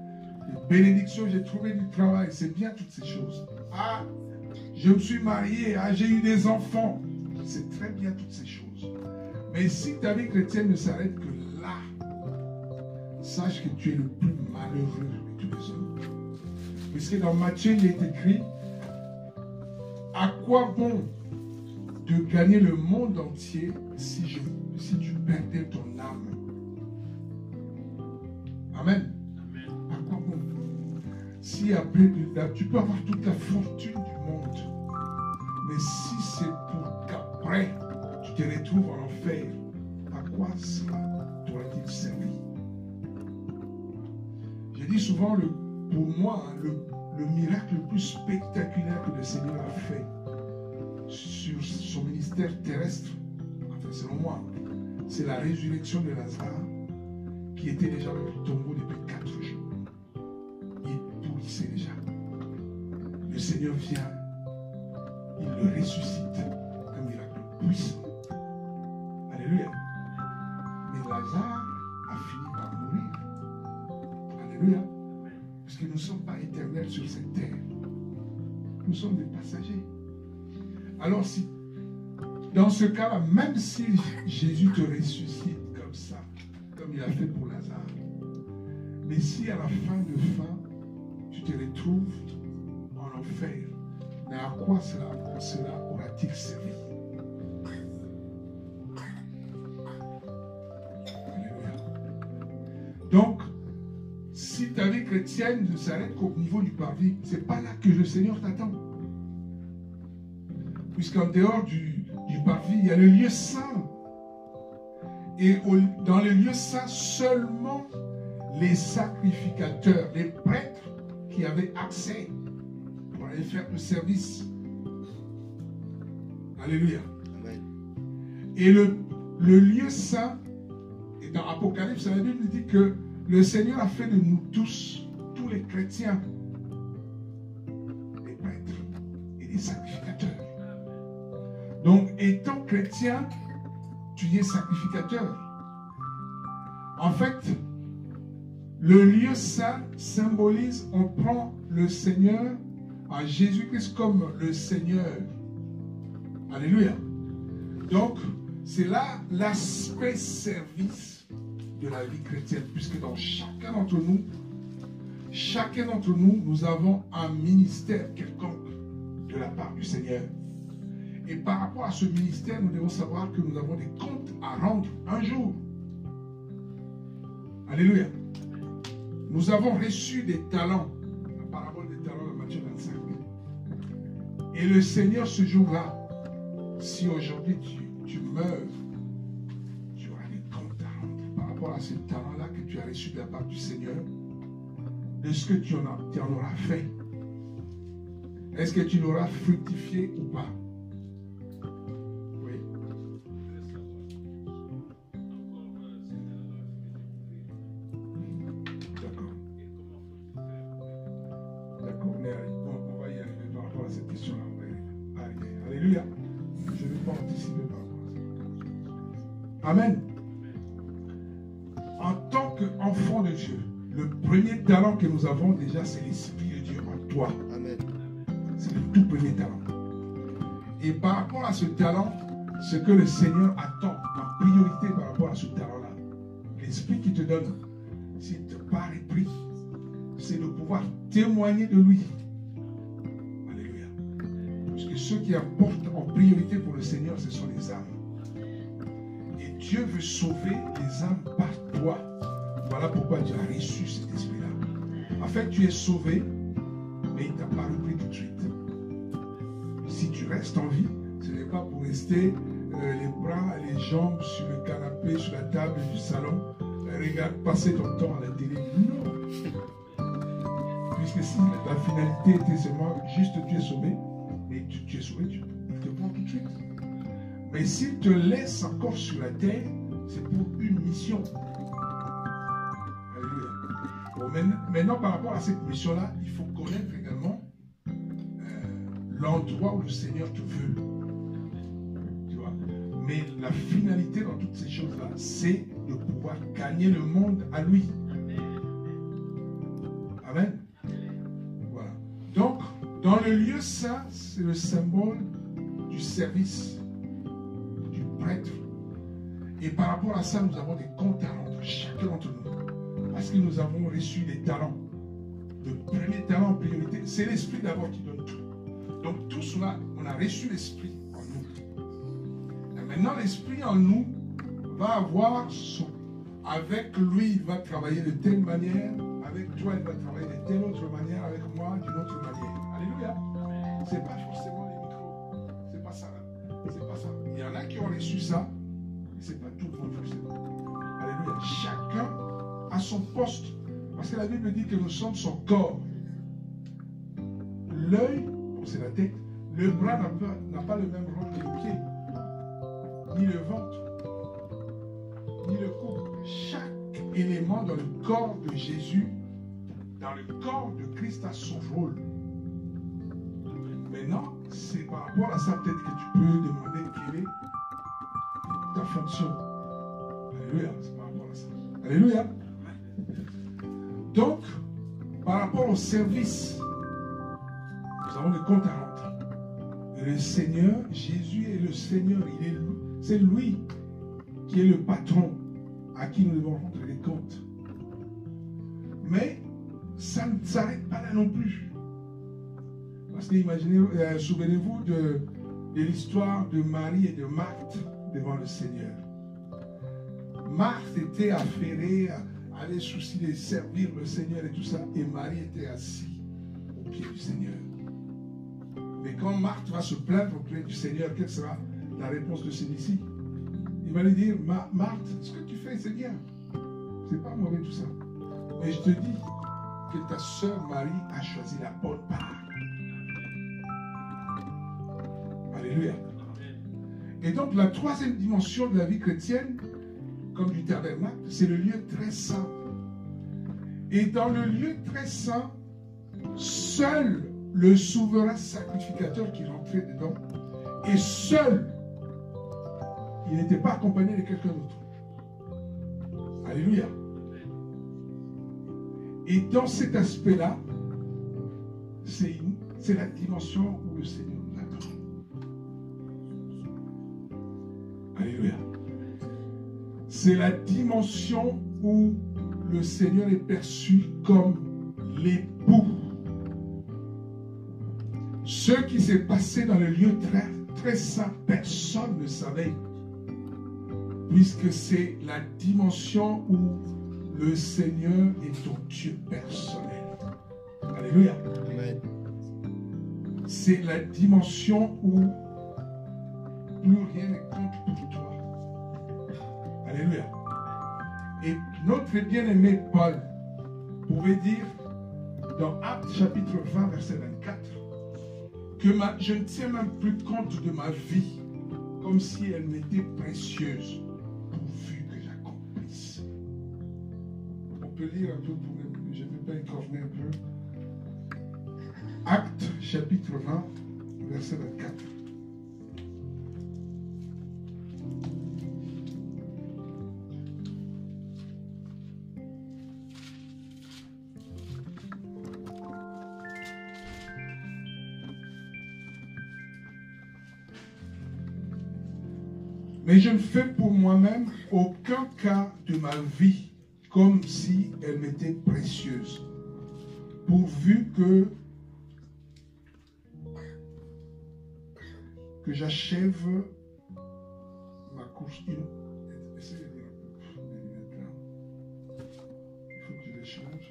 Bénédiction, j'ai trouvé du travail. C'est bien toutes ces choses. Je me suis marié. J'ai eu des enfants. C'est très bien toutes ces choses. Mais si ta vie chrétienne ne s'arrête que là, sache que tu es le plus malheureux de tous les hommes. Puisque dans Matthieu, il est écrit, à quoi bon de gagner le monde entier si tu perdais ton âme? Amen. À quoi bon? Si après, tu peux avoir toute la fortune du monde, mais si c'est pour qu'après, tu te retrouves en enfer, à quoi cela t'aurait-il servi? Je dis souvent, pour moi, le miracle le plus spectaculaire que le Seigneur a fait sur son ministère terrestre, enfin selon moi, c'est la résurrection de Lazare, qui était déjà dans le tombeau depuis 4 jours. Il pourrissait déjà. Le Seigneur vient, il le ressuscite, un miracle puissant. Alléluia. Mais Lazare a fini par mourir. Alléluia. Parce que nous ne sommes pas éternels sur cette terre. Nous sommes des passagers. Alors si, dans ce cas-là, même si Jésus te ressuscite comme ça, comme il a fait pour Lazare, mais si à la fin de fin, tu te retrouves en enfer, mais à quoi cela aura-t-il servi? Alléluia. Donc, si ta vie chrétienne ne s'arrête qu'au niveau du parvis, ce n'est pas là que le Seigneur t'attend. Puisqu'en dehors du parvis, il y a le lieu saint. Et dans le lieu saint, seulement les sacrificateurs, les prêtres qui avaient accès pour aller faire le service. Alléluia. Amen. Et le lieu saint, et dans Apocalypse, la Bible dit que le Seigneur a fait de nous tous les chrétiens, des prêtres et des sacrificateurs. Donc, étant chrétien, tu es sacrificateur. En fait, le lieu saint symbolise, on prend le Seigneur, à Jésus-Christ comme le Seigneur. Alléluia. Donc, c'est là l'aspect service de la vie chrétienne, puisque dans chacun d'entre nous, nous avons un ministère quelconque de la part du Seigneur. Et par rapport à ce ministère, nous devons savoir que nous avons des comptes à rendre un jour. Alléluia. Nous avons reçu des talents. La parabole des talents de Matthieu 25. Et le Seigneur, ce jour-là, si aujourd'hui tu meurs, tu auras des comptes à rendre par rapport à ce talent-là que tu as reçu de la part du Seigneur, de ce que tu en auras fait. est-ce que tu l'auras fructifié ou pas? Oui. D'accord. D'accord, on va y arriver par rapport à cette question-là. On va y arriver. Alléluia. Je ne vais pas anticiper par rapport à ça. Amen. En tant qu'enfant de Dieu, le premier talent que nous avons déjà, c'est l'Esprit de Dieu en toi. Amen. C'est le tout premier talent. Et par rapport à ce talent, ce que le Seigneur attend en priorité par rapport à ce talent-là, l'Esprit qui te donne, s'il te part et prie, c'est de pouvoir témoigner de lui. Alléluia. Parce que ceux qui apportent en priorité pour le Seigneur, ce sont les âmes. Et Dieu veut sauver les âmes par toi. Voilà pourquoi tu as reçu cet esprit-là. En fait, tu es sauvé, mais il ne t'a pas repris tout de suite. Si tu restes en vie, ce n'est pas pour rester les bras, les jambes sur le canapé, sur la table du salon, regarde passer ton temps à la télé. Non. Puisque si la finalité était seulement juste tu es sauvé, et tu es sauvé, tu te prends tout de suite. Mais s'il te laisse encore sur la terre, c'est pour une mission. Alléluia. Bon, maintenant, par rapport à cette mission-là, il faut connaître également l'endroit où le Seigneur te veut. Tu vois. Mais la finalité dans toutes ces choses-là, c'est de pouvoir gagner le monde à lui. Amen. Voilà. Donc, dans le lieu saint, c'est le symbole du service du prêtre. Et par rapport à ça, nous avons des comptes à rendre, chacun d'entre nous. Parce que nous avons reçu des talents. Le premier talent en priorité, c'est l'Esprit d'abord qui donne tout. Donc tout cela, on a reçu l'Esprit en nous. Et maintenant, l'Esprit en nous va avoir avec lui, il va travailler de telle manière, avec toi, il va travailler de telle autre manière, avec moi, d'une autre manière. Alléluia. C'est pas forcément les micros. C'est pas ça. C'est pas ça. Il y en a qui ont reçu ça, mais c'est pas tout le monde forcément. Alléluia. Chacun a son poste. Parce que la Bible dit que nous sommes son corps. L'œil, c'est la tête. Le bras n'a pas le même rôle que le pied, ni le ventre, ni le cou. Chaque élément dans le corps de Jésus, dans le corps de Christ, a son rôle. Maintenant, c'est par rapport à ça peut-être que tu peux demander quelle est ta fonction. Alléluia, c'est par rapport à ça. Alléluia. Donc, par rapport au service, nous avons des comptes à rendre. Et le Seigneur, Jésus est le Seigneur, c'est lui qui est le patron à qui nous devons rendre les comptes. Mais ça ne s'arrête pas là non plus. Parce que imaginez, souvenez-vous de l'histoire de Marie et de Marthe devant le Seigneur. Marthe était affairée, avait le souci de servir le Seigneur et tout ça, et Marie était assise au pied du Seigneur. Mais quand Marthe va se plaindre auprès du Seigneur, quelle sera la réponse de celui-ci? Il va lui dire, Marthe, ce que tu fais, c'est bien. C'est pas mauvais tout ça. Mais je te dis que ta sœur Marie a choisi la bonne part. Alléluia. Et donc la troisième dimension de la vie chrétienne, comme du tabernacle, c'est le lieu très saint. Et dans le lieu très saint, seul le souverain sacrificateur qui rentrait dedans, et seul, il n'était pas accompagné de quelqu'un d'autre. Alléluia. Et dans cet aspect-là, c'est la dimension où le Seigneur nous attend. Alléluia. C'est la dimension où le Seigneur est perçu comme l'époux. Ce qui s'est passé dans le lieu très, très saint, personne ne savait. Puisque c'est la dimension où le Seigneur est ton Dieu personnel. Alléluia. Amen. C'est la dimension où plus rien ne compte pour toi. Alléluia. Et notre bien-aimé Paul pouvait dire dans Actes chapitre 20, verset 24, que je ne tiens même plus compte de ma vie comme si elle m'était précieuse, pourvu que j'accomplisse. On peut lire un peu, je ne vais pas écorner un peu. Actes, chapitre 20, verset 24. Mais je ne fais pour moi-même aucun cas de ma vie comme si elle m'était précieuse, pourvu que j'achève ma course. Essayez de dire mes lunettes là. Il faut que je les change.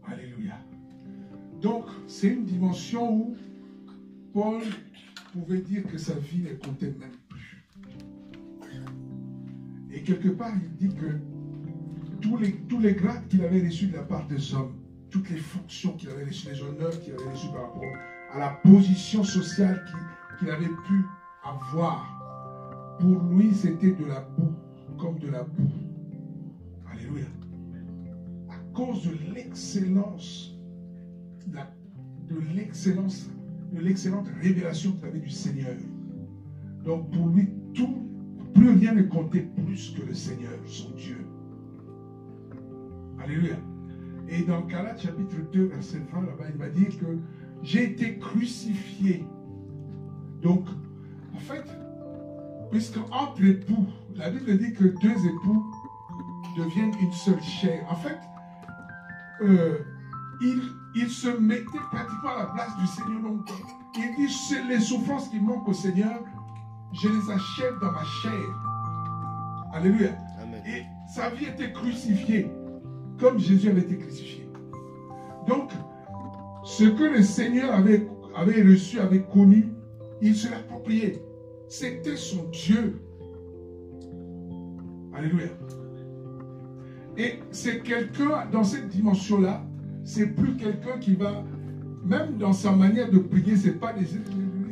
Alléluia. Donc, c'est une dimension où Paul pouvait dire que sa vie ne comptait même plus. Et quelque part, il dit que tous les grades qu'il avait reçus de la part des hommes, toutes les fonctions qu'il avait reçues, les honneurs qu'il avait reçus par rapport à la position sociale qu'il avait pu avoir, pour lui, c'était de la boue, comme de la boue. Alléluia. À cause de l'excellence, de l'excellente révélation qu'il avait du Seigneur. Donc pour lui, plus rien ne comptait plus que le Seigneur, son Dieu. Alléluia. Et dans Galates chapitre 2, verset 20, là-bas, il va dire que j'ai été crucifié. Donc, en fait, puisque entre époux, la Bible dit que deux époux deviennent une seule chair. En fait, il se mettait pratiquement à la place du Seigneur. Donc, il dit, c'est les souffrances qui manquent au Seigneur, je les achève dans ma chair. Alléluia. Amen. Et sa vie était crucifiée, comme Jésus avait été crucifié. Donc, ce que le Seigneur avait reçu, avait connu, il se l'appropriait. C'était son Dieu. Alléluia. Et c'est quelqu'un, dans cette dimension-là, c'est plus quelqu'un qui va, même dans sa manière de prier, c'est pas des,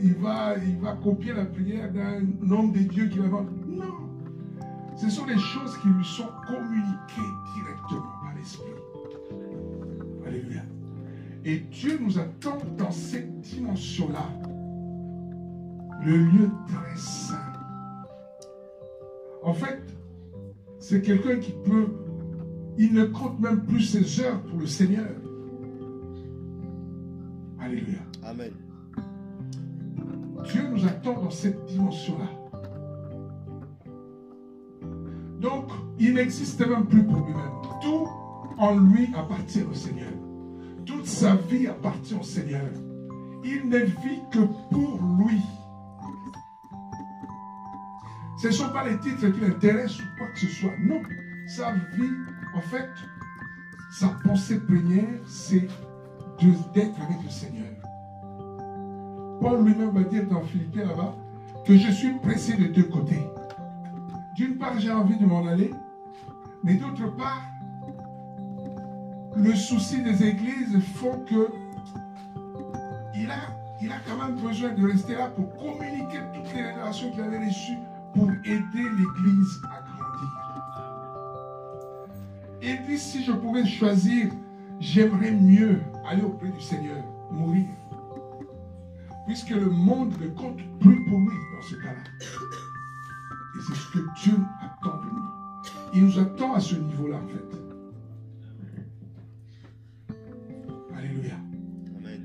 il va copier la prière d'un homme de Dieu qui va vendre. Non. Ce sont des choses qui lui sont communiquées directement par l'Esprit. Alléluia. Et Dieu nous attend dans cette dimension-là. Le lieu très saint. En fait, c'est quelqu'un qui peut, il ne compte même plus ses heures pour le Seigneur. Alléluia. Amen. Dieu nous attend dans cette dimension-là. Donc, il n'existe même plus pour lui-même. Tout en lui appartient au Seigneur. Toute sa vie appartient au Seigneur. Il ne vit que pour lui. Ce ne sont pas les titres qui l'intéressent ou quoi que ce soit. Non. Sa vie, en fait, sa pensée première, c'est d'être avec le Seigneur. Paul lui-même va dire dans Philippiens là-bas que je suis pressé de deux côtés. D'une part, j'ai envie de m'en aller, mais d'autre part, le souci des églises font que il a quand même besoin de rester là pour communiquer toutes les révélations qu'il avait reçues pour aider l'église à grandir. Il dit, si je pouvais choisir, j'aimerais mieux aller auprès du Seigneur, mourir. Puisque le monde ne compte plus pour lui dans ce cas-là. Et c'est ce que Dieu attend de nous. Il nous attend à ce niveau-là, en fait. Alléluia. Amen.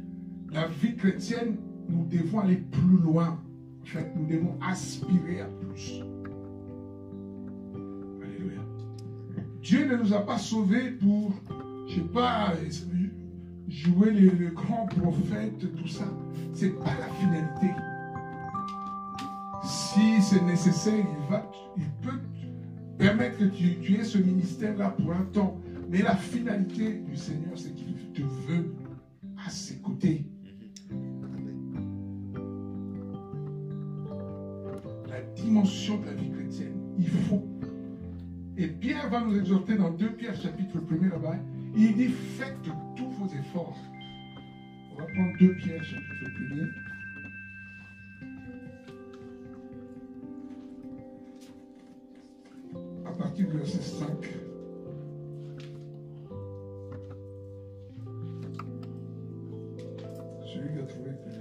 La vie chrétienne, nous devons aller plus loin. En fait, nous devons aspirer à plus. Alléluia. Dieu ne nous a pas sauvés pour, je ne sais pas, jouer le grand prophète, tout ça. Ce n'est pas la finalité. Si c'est nécessaire, il peut permettre que tu aies ce ministère-là pour un temps. Mais la finalité du Seigneur, c'est qu'il te veut à ses côtés. La dimension de la vie chrétienne, il faut. Et Pierre va nous exhorter dans 2 Pierre chapitre 1 là-bas. Il dit faites tous vos efforts. On va prendre 2 Pierre chapitre 1. À partir du verset 5. Celui qui a trouvé que j'ai.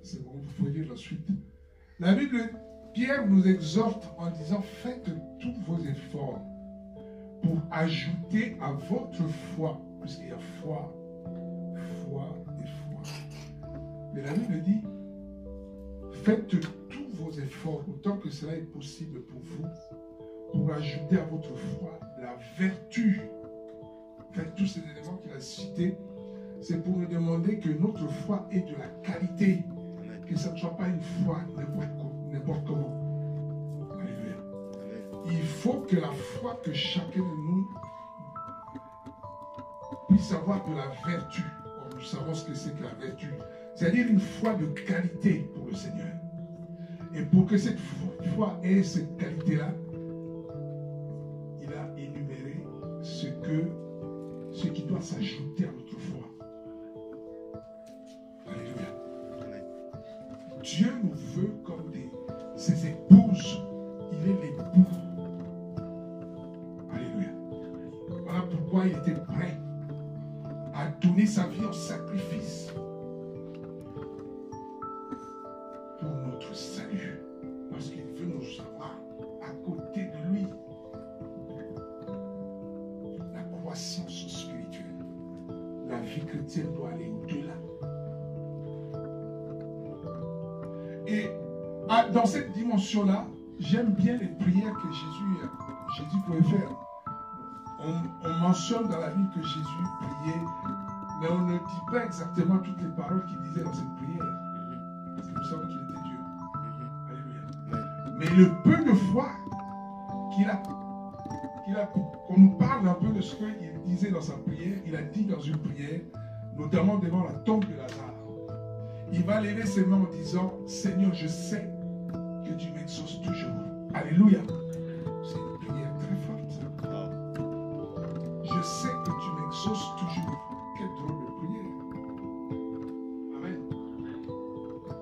C'est bon, vous pouvez lire la suite. La Bible, Pierre nous exhorte en disant faites tous vos efforts pour ajouter à votre foi, puisqu'il y a foi et foi. Mais la Bible dit faites tous vos efforts autant que cela est possible pour vous pour ajouter à votre foi la vertu. Faites tous ces éléments qu'il a cités. C'est pour nous demander que notre foi ait de la qualité. Que ça ne soit pas une foi n'importe comment. Alléluia. Il faut que la foi que chacun de nous puisse avoir de la vertu. Or, nous savons ce que c'est que la vertu. C'est-à-dire une foi de qualité pour le Seigneur. Et pour que cette foi ait cette qualité-là, il a énuméré ce qui doit s'ajouter à notre foi. Dieu nous veut comme ses épouses. Il est l'époux. Alléluia. Voilà pourquoi il était prêt à donner sa vie en sacrifice pour notre salut. Parce qu'il veut nous avoir à côté de lui. La croissance spirituelle. La vie chrétienne doit aller au-delà. Et dans cette dimension-là, j'aime bien les prières que Jésus pouvait faire. On mentionne dans la Bible que Jésus priait, mais on ne dit pas exactement toutes les paroles qu'il disait dans cette prière. Parce que nous savons qu'il était Dieu. Alléluia. Mais le peu de foi qu'on nous parle un peu de ce qu'il disait dans sa prière, il a dit dans une prière, notamment devant la tombe de Lazare. Il va lever ses mains en disant, Seigneur, je sais que tu m'exauces toujours. Alléluia. C'est une prière très forte. Je sais que tu m'exauces toujours. Quelle drôle de prière. Amen.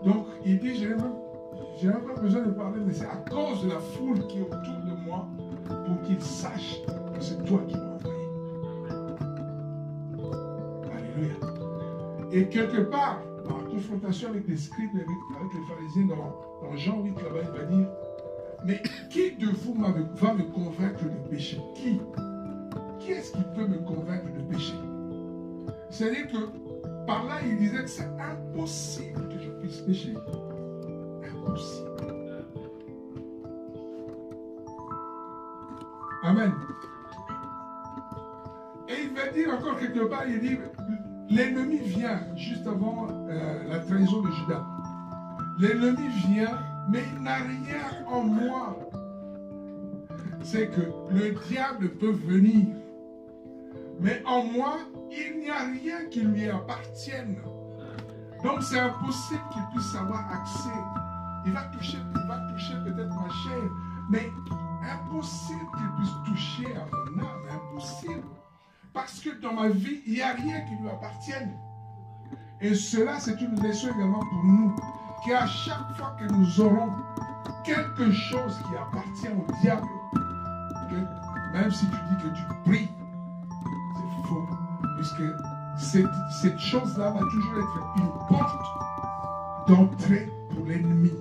Donc, il dit, je n'ai même pas besoin de parler, mais c'est à cause de la foule qui est autour de moi pour qu'ils sachent que c'est toi qui m'as envoyé. Alléluia. Et quelque part, dans la confrontation avec les scribes, avec les pharisiens, dans Jean 8, là-bas, il va dire, mais qui de vous va me convaincre de péché? Qui est-ce qui peut me convaincre de péché? C'est-à-dire que par là, il disait que c'est impossible que je puisse pécher. Impossible. Amen. Et il va dire encore quelque part, il dit, l'ennemi vient juste avant la trahison de Judas. L'ennemi vient, mais il n'a rien en moi. C'est que le diable peut venir, mais en moi, il n'y a rien qui lui appartienne. Donc c'est impossible qu'il puisse avoir accès. Il va toucher peut-être ma chair, mais impossible qu'il puisse toucher à mon âme, impossible. Parce que dans ma vie, il n'y a rien qui lui appartienne. Et cela, c'est une leçon également pour nous, qu'à chaque fois que nous aurons quelque chose qui appartient au diable, que même si tu dis que tu pries, c'est faux, puisque cette chose-là va toujours être une porte d'entrée pour l'ennemi,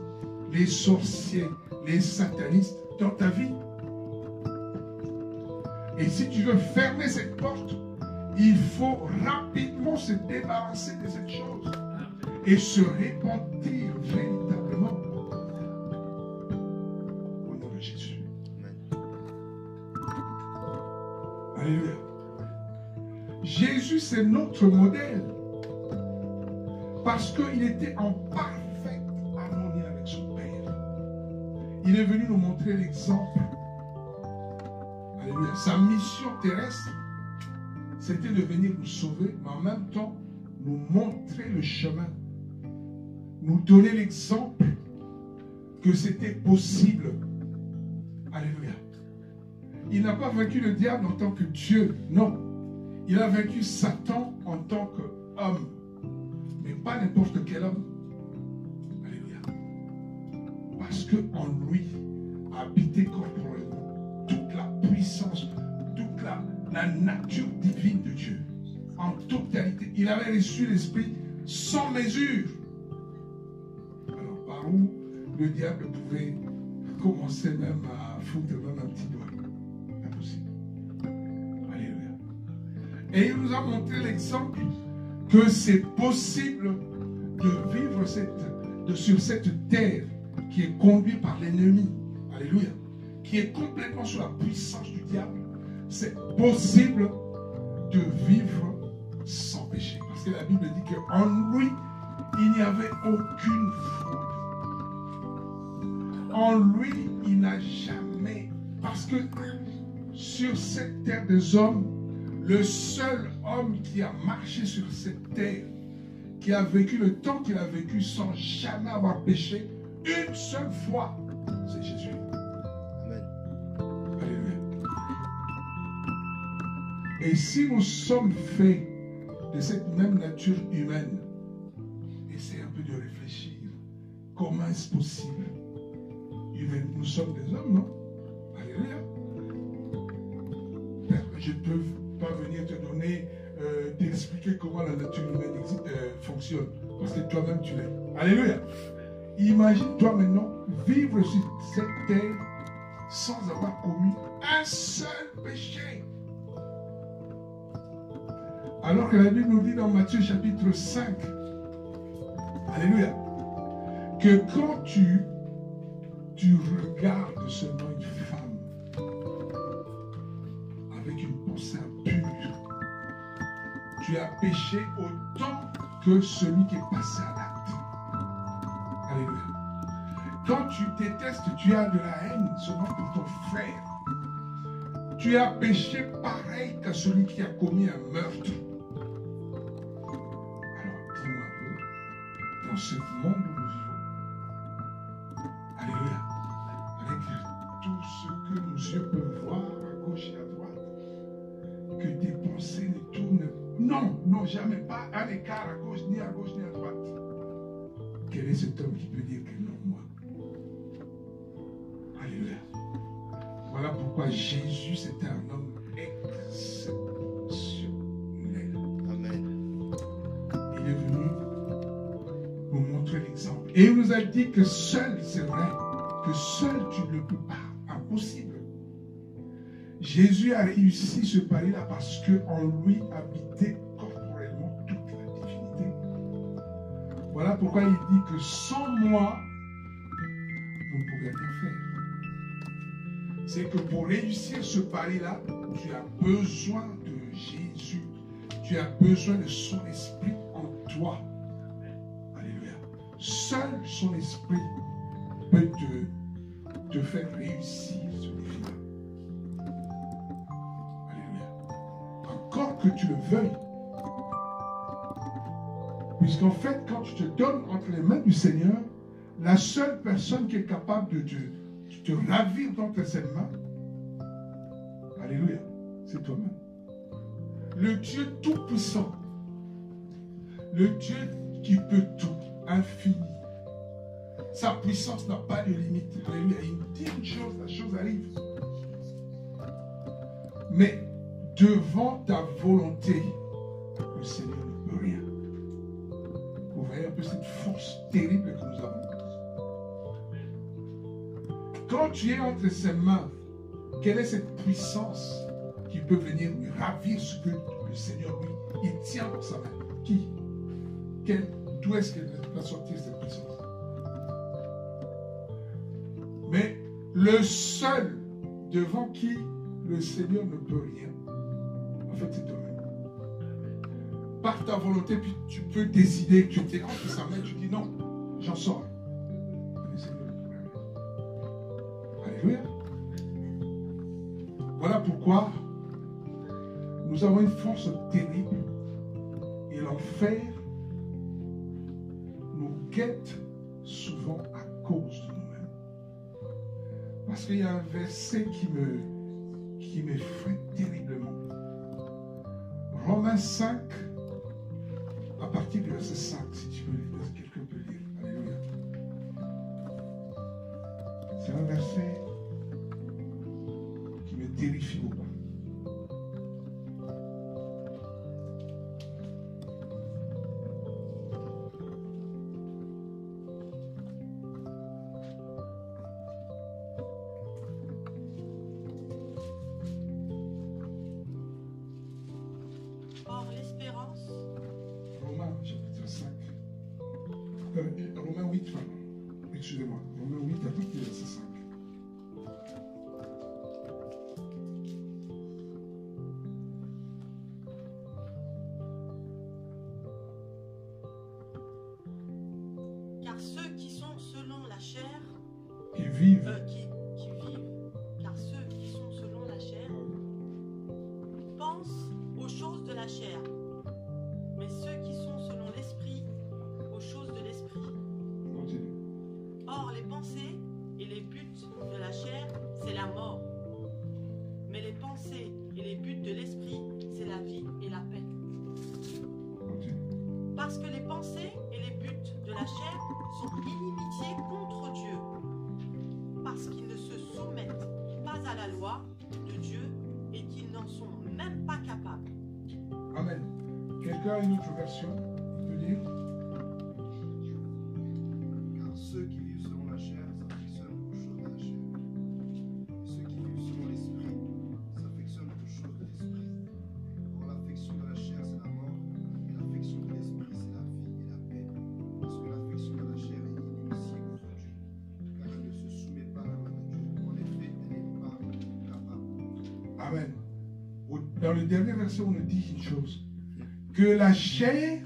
les sorciers, les satanistes dans ta vie. Et si tu veux fermer cette porte, il faut rapidement se débarrasser de cette chose. et se repentir véritablement. Au nom de Jésus. Alléluia. Jésus, c'est notre modèle. Parce qu'il était en parfaite harmonie avec son Père. Il est venu nous montrer l'exemple. Alléluia. Sa mission terrestre, c'était de venir nous sauver, mais en même temps, nous montrer le chemin. Nous donner l'exemple que c'était possible. Alléluia. Il n'a pas vaincu le diable en tant que Dieu, non. Il a vaincu Satan en tant qu'homme, mais pas n'importe quel homme. Alléluia. Parce qu'en lui habitait corporellement toute la puissance, toute la nature divine de Dieu. En totalité. Il avait reçu l'Esprit sans mesure. Alors par où le diable pouvait commencer même à foutre même un petit doigt. Impossible. Alléluia. Et il nous a montré l'exemple que c'est possible de vivre sur cette terre qui est conduite par l'ennemi. Alléluia. Qui est complètement sous la puissance du diable. C'est possible de vivre sans péché. Parce que la Bible dit qu'en lui, il n'y avait aucune fraude. En lui, il n'a jamais... Parce que sur cette terre des hommes, le seul homme qui a marché sur cette terre, qui a vécu le temps qu'il a vécu sans jamais avoir péché, une seule fois, c'est Jésus. Amen. Alléluia. Et si nous sommes faits de cette même nature humaine, essayez un peu de réfléchir. Comment est-ce possible? Nous sommes des hommes, non? Alléluia. Je ne peux pas venir te donner, t'expliquer comment la nature humaine fonctionne. Parce que toi-même, tu l'es. Alléluia. Imagine-toi maintenant vivre sur cette terre sans avoir commis un seul péché. Alors que la Bible nous dit dans Matthieu chapitre 5, alléluia, que quand tu regardes seulement une femme avec une pensée impure, tu as péché autant que celui qui est passé à l'acte. Alléluia. Quand tu détestes, tu as de la haine seulement pour ton frère. Tu as péché pareil qu'à celui qui a commis un meurtre. Dans ce monde où nous vivons, alléluia, avec tout ce que nos yeux peuvent voir à gauche et à droite, que tes pensées ne tournent, non, jamais pas un écart à gauche ni à droite. Quel est cet homme qui peut dire que non, moi? Alléluia. Voilà pourquoi Jésus, c'était un homme exceptionnel. Amen. Il est venu nous montrer l'exemple. Et il nous a dit que seul, c'est vrai, que seul tu ne peux pas. Impossible. Jésus a réussi ce pari-là parce qu'en lui habitait corporellement toute la divinité. Voilà pourquoi il dit que sans moi, vous ne pouvez rien faire. C'est que pour réussir ce pari-là, tu as besoin de Jésus. Tu as besoin de son esprit en toi. Seul son esprit peut te faire réussir ce défi-là. Alléluia. Encore que tu le veuilles. Puisqu'en fait, quand tu te donnes entre les mains du Seigneur, la seule personne qui est capable de te ravir d'entre ses mains, alléluia, c'est toi-même. Le Dieu tout-puissant, le Dieu qui peut tout, infini. Sa puissance n'a pas de limite. Alléluia. Il dit une chose, la chose arrive. Mais devant ta volonté, le Seigneur ne peut rien. Vous voyez un peu cette force terrible que nous avons. Quand tu es entre ses mains, quelle est cette puissance qui peut venir lui ravir ce que le Seigneur, lui, il tient dans sa main? Qui? D'où est-ce qu'elle vient? à sortir de cette prison. Mais le seul devant qui le Seigneur ne peut rien, en fait, c'est toi-même. Par ta volonté, puis tu peux décider, tu te rends que ça met, tu dis non, j'en sors. Le Seigneur ne peut rien. Alléluia. Voilà pourquoi nous avons une force terrible et l'enfer nous guette souvent à cause de nous-mêmes. Parce qu'il y a un verset qui m'effraie terriblement. Romains 5, à partir du verset 5, si tu veux lire, quelqu'un peut lire. Alléluia. C'est un verset qui me terrifie beaucoup. Romains 8, excusez-moi, Romains 8, à partir du verset 5. Car ceux qui sont selon la chair, qui vivent, car ceux qui sont selon la chair pensent aux choses de la chair, mais ceux qui sont selon l'esprit, aux choses de l'esprit. Or, les pensées et les buts de la chair, c'est la mort. Mais les pensées et les buts de l'esprit, c'est la vie et la paix. Parce que les pensées et les buts de la chair sont inimitié contre Dieu. Parce qu'ils ne se soumettent pas à la loi de Dieu et qu'ils n'en sont même pas capables. Amen. Quelqu'un a une autre version? Il peut dire? Car ceux qui vivent selon la chair s'affectionnent aux choses de la chair. Et ceux qui vivent selon l'esprit s'affectionnent aux choses de l'esprit. Or, l'affection de la chair, c'est la mort, et l'affection de l'esprit, c'est la vie et la paix. Parce que l'affection de la chair est inimitié contre Dieu, car elle ne se soumet pas à la loi de Dieu. En effet, elle n'est pas capable. Amen. Dans le dernier verset, on nous dit une chose. Que la chair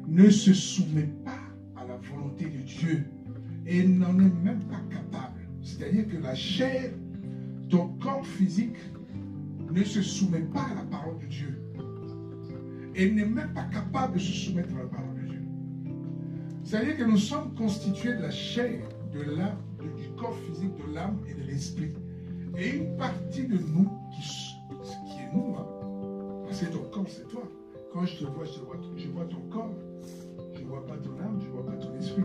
ne se soumet pas à la volonté de Dieu et n'en est même pas capable. C'est-à-dire que la chair, ton corps physique, ne se soumet pas à la parole de Dieu et n'est même pas capable de se soumettre à la parole de Dieu. C'est-à-dire que nous sommes constitués de la chair, de l'âme, du corps physique, de l'âme et de l'esprit. Et une partie de nous qui est nous, hein, parce que ton corps c'est toi. Quand je te vois, je vois ton corps. Je ne vois pas ton âme, je ne vois pas ton esprit.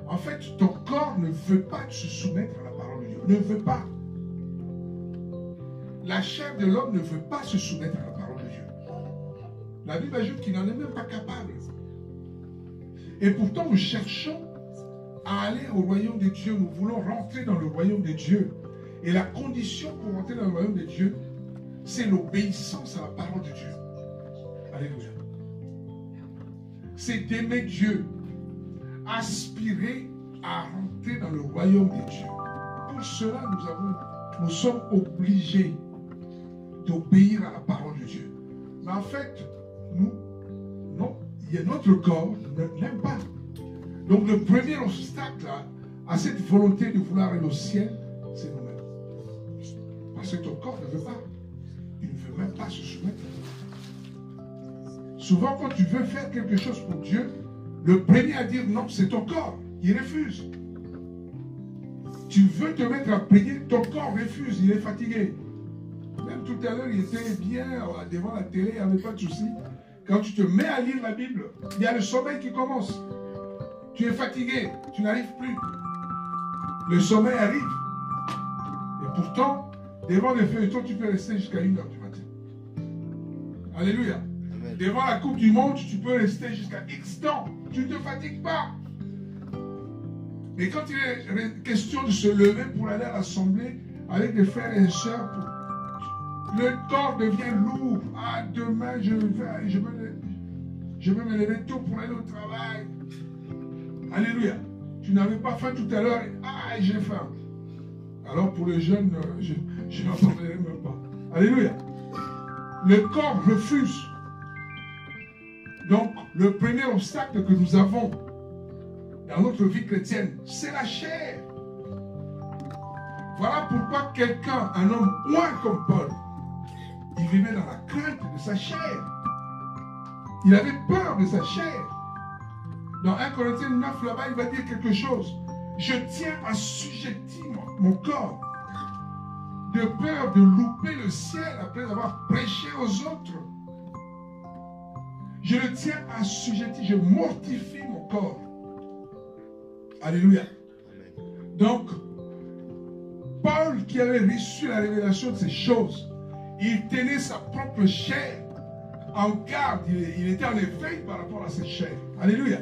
En fait, ton corps ne veut pas se soumettre à la parole de Dieu. Ne veut pas. La chair de l'homme ne veut pas se soumettre à la parole de Dieu. La Bible ajoute qu'il n'en est même pas capable. Et pourtant, nous cherchons à aller au royaume de Dieu. Nous voulons rentrer dans le royaume de Dieu. Et la condition pour rentrer dans le royaume de Dieu, c'est l'obéissance à la parole de Dieu. Alléluia. C'est d'aimer Dieu, aspirer à rentrer dans le royaume de Dieu. Pour cela, nous sommes obligés d'obéir à la parole de Dieu. Mais en fait, notre corps ne l'aime pas. Donc le premier obstacle à cette volonté de vouloir aller au ciel, c'est nous-mêmes. Parce que ton corps ne veut pas. Il ne veut même pas se soumettre. Souvent, quand tu veux faire quelque chose pour Dieu, le premier à dire non, c'est ton corps. Il refuse. Tu veux te mettre à prier, ton corps refuse, il est fatigué. Même tout à l'heure, il était bien devant la télé, il n'y avait pas de souci. Quand tu te mets à lire la Bible, il y a le sommeil qui commence. Tu es fatigué, tu n'arrives plus. Le sommeil arrive. Et pourtant, devant les feuilletons, tu peux rester jusqu'à 1h du matin. Alléluia. Amen. Devant la Coupe du Monde, tu peux rester jusqu'à X temps. Tu ne te fatigues pas. Mais quand il est question de se lever pour aller à l'assemblée avec des frères et sœurs, le corps devient lourd. Ah, demain, je vais me lever tôt pour aller au travail. Alléluia. Tu n'avais pas faim tout à l'heure. Ah, j'ai faim. Alors pour les jeunes, je n'entendrai même pas. Alléluia. Le corps refuse. Donc, le premier obstacle que nous avons dans notre vie chrétienne, c'est la chair. Voilà pourquoi quelqu'un, un homme loin comme Paul, il vivait dans la crainte de sa chair. Il avait peur de sa chair. Dans 1 Corinthiens 9, là-bas, il va dire quelque chose. Je tiens à assujettir mon corps de peur de louper le ciel après avoir prêché aux autres. Je le tiens à assujettir, je mortifie mon corps. Alléluia. Donc, Paul qui avait reçu la révélation de ces choses, il tenait sa propre chair en garde, il était en éveil par rapport à cette chair. Alléluia.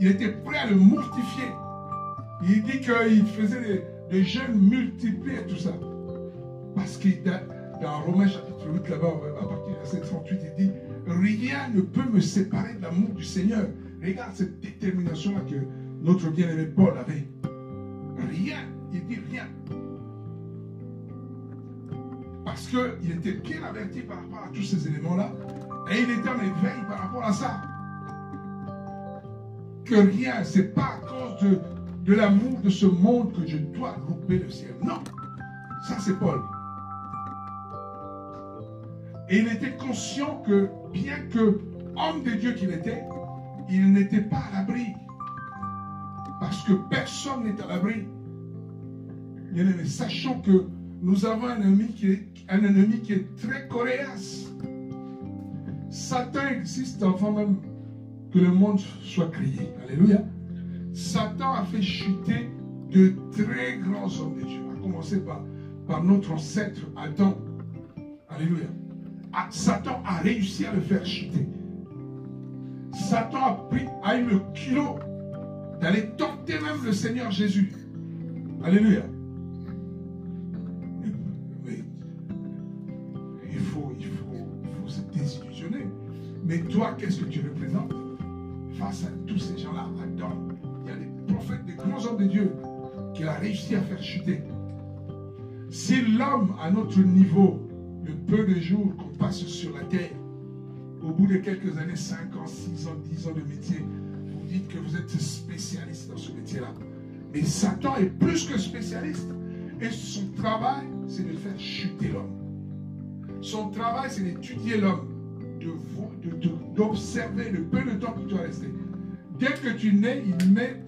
Il était prêt à le mortifier. Il dit qu'il faisait des jeûnes multipliés et tout ça. Parce que dans Romains chapitre 8, là-bas, à partir du verset 38, il dit « Rien ne peut me séparer de l'amour du Seigneur. » Regarde cette détermination-là que notre bien-aimé Paul avait. Rien, il dit rien. Parce qu'il était bien averti par rapport à tous ces éléments-là. Et il était en éveil par rapport à ça. Que rien, ce n'est pas à cause de l'amour de ce monde que je dois louper le ciel. Non, ça c'est Paul. Et il était conscient que, bien que homme de Dieu qu'il était, il n'était pas à l'abri. Parce que personne n'est à l'abri. Bien aimé, sachons que nous avons un ennemi qui est très coriace. Satan existe avant même que le monde soit créé. Alléluia. Satan a fait chuter de très grands hommes de Dieu. À commencer par notre ancêtre Adam. Alléluia. Satan a réussi à le faire chuter. Satan a eu le culot d'aller tenter même le Seigneur Jésus. Alléluia. Mais il faut se désillusionner. Mais toi, qu'est-ce que tu représentes face à tous ces gens-là? Adam, il y a des prophètes, des grands hommes de Dieu qu'il a réussi à faire chuter. Si l'homme à notre niveau, le peu de jours qu'on passe sur la terre, au bout de quelques années, 5 ans, 6 ans, 10 ans de métier, vous dites que vous êtes spécialiste dans ce métier-là. Mais Satan est plus que spécialiste. Et son travail, c'est de faire chuter l'homme. Son travail, c'est d'étudier l'homme, d'observer le peu de temps que tu as resté. Dès que tu nais, il met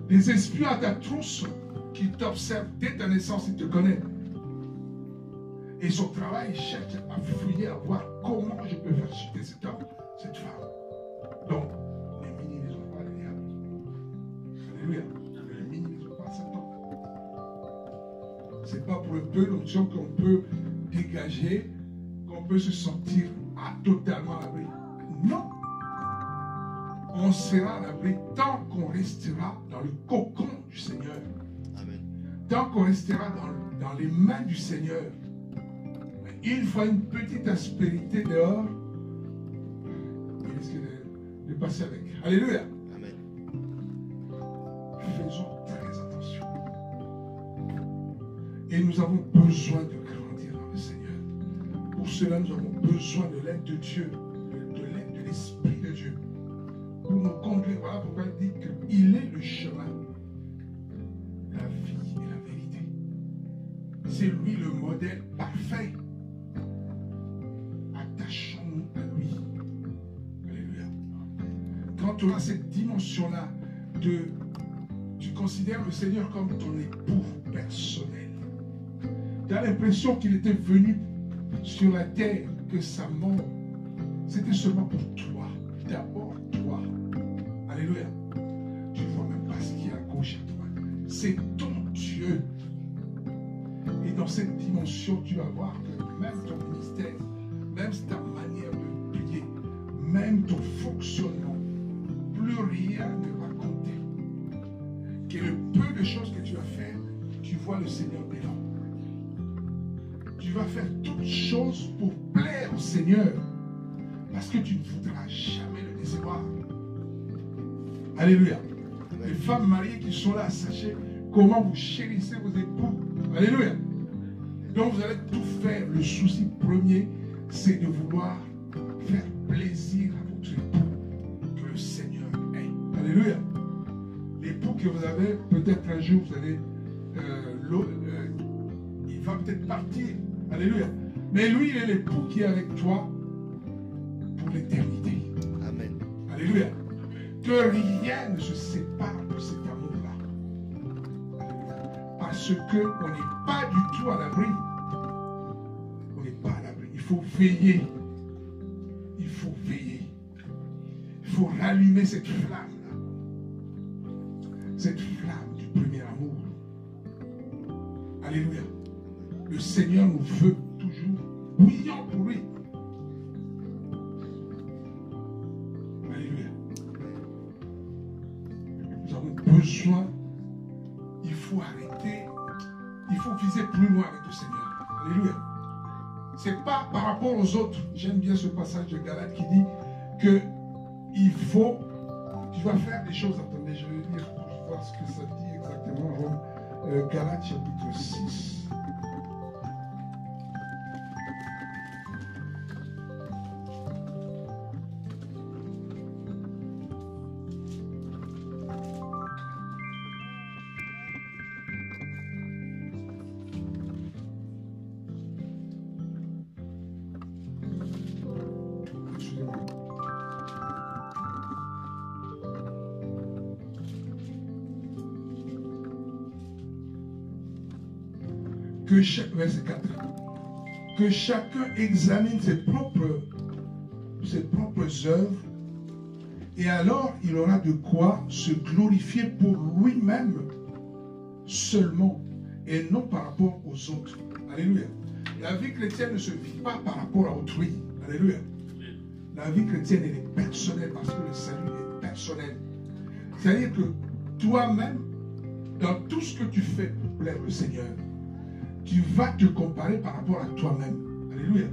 des espions à ta trousse qui t'observent. Dès ta naissance, il te connaît. Et son travail, il cherche à fouiller, à voir comment je peux faire chuter cet homme, cette femme. Donc, ne minimisons pas le diable. Alléluia. Ne minimisons pas Satan. Ce n'est pas pour le peu d'onction qu'on peut dégager, qu'on peut se sentir totalement à l'abri. Non. On sera à l'abri tant qu'on restera dans le cocon du Seigneur. Amen. Tant qu'on restera dans les mains du Seigneur. Une fois une petite aspérité dehors, il risque de passer avec. Alléluia. Amen. Faisons très attention. Et nous avons besoin de grandir dans le Seigneur. Pour cela, nous avons besoin de l'aide de Dieu, de l'aide de l'Esprit de Dieu. Pour nous conduire. Voilà pourquoi il dit qu'il est le chemin, la vie et la vérité. C'est lui le modèle parfait. Attachons-nous à lui. Alléluia. Quand on a cette dimension-là, tu considères le Seigneur comme ton époux personnel. Tu as l'impression qu'il était venu sur la terre, que sa mort, c'était seulement pour toi. D'abord toi. Alléluia. Tu ne vois même pas ce qui est à gauche à toi. C'est ton Dieu. Et dans cette dimension, tu vas voir que même ton ministère, même ta manière de prier, même ton fonctionnement, plus rien ne va compter. Que le peu de choses que tu vas faire, tu vois le Seigneur dedans. Tu vas faire toutes choses pour plaire au Seigneur. Parce que tu ne voudras jamais le décevoir. Alléluia. Les femmes mariées qui sont là, sachez comment vous chérissez vos époux. Alléluia. Donc vous allez tout faire. Le souci premier, c'est de vouloir faire plaisir à votre époux que le Seigneur est. Alléluia. L'époux que vous avez, peut-être un jour, vous allez, il va peut-être partir. Alléluia. Mais lui, il est l'époux qui est avec toi pour l'éternité. Amen. Alléluia. Que rien ne se sépare de cet amour-là. Parce qu'on n'est pas du tout à l'abri. On n'est pas à l'abri. Il faut veiller. Il faut veiller. Il faut rallumer cette flamme-là. Cette flamme du premier amour. Alléluia. Le Seigneur nous veut toujours bouillants pour lui. Alléluia. Nous avons besoin, il faut arrêter, il faut viser plus loin avec le Seigneur. Alléluia. C'est pas par rapport aux autres. J'aime bien ce passage de Galates qui dit que il faut, tu vas faire des choses. Attendez, je vais lire pour voir ce que ça dit exactement. Galates chapitre 6. Verset 4. Que chacun examine ses propres œuvres, et alors il aura de quoi se glorifier pour lui-même seulement, et non par rapport aux autres. Alléluia. La vie chrétienne ne se vit pas par rapport à autrui. Alléluia. La vie chrétienne, elle est personnelle parce que le salut est personnel. C'est-à-dire que toi-même, dans tout ce que tu fais pour plaire le Seigneur, tu vas te comparer par rapport à toi-même. Alléluia.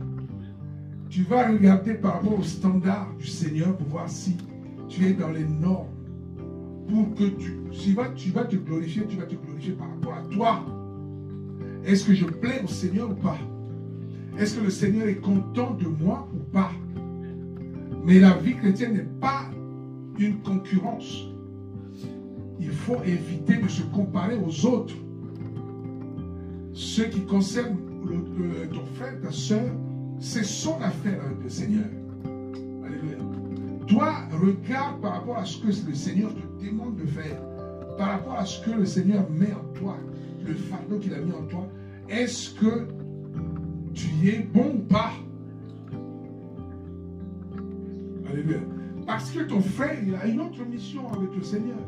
Tu vas regarder par rapport au standard du Seigneur pour voir si tu es dans les normes. Pour que tu vas te glorifier, tu vas te glorifier par rapport à toi. Est-ce que je plais au Seigneur ou pas? Est-ce que le Seigneur est content de moi ou pas? Mais la vie chrétienne n'est pas une concurrence. Il faut éviter de se comparer aux autres. Ce qui concerne ton frère, ta soeur, c'est son affaire avec le Seigneur. Alléluia. Toi, regarde par rapport à ce que le Seigneur te demande de faire, par rapport à ce que le Seigneur met en toi, le fardeau qu'il a mis en toi. Est-ce que tu y es bon ou pas? Alléluia. Parce que ton frère, il a une autre mission avec le Seigneur.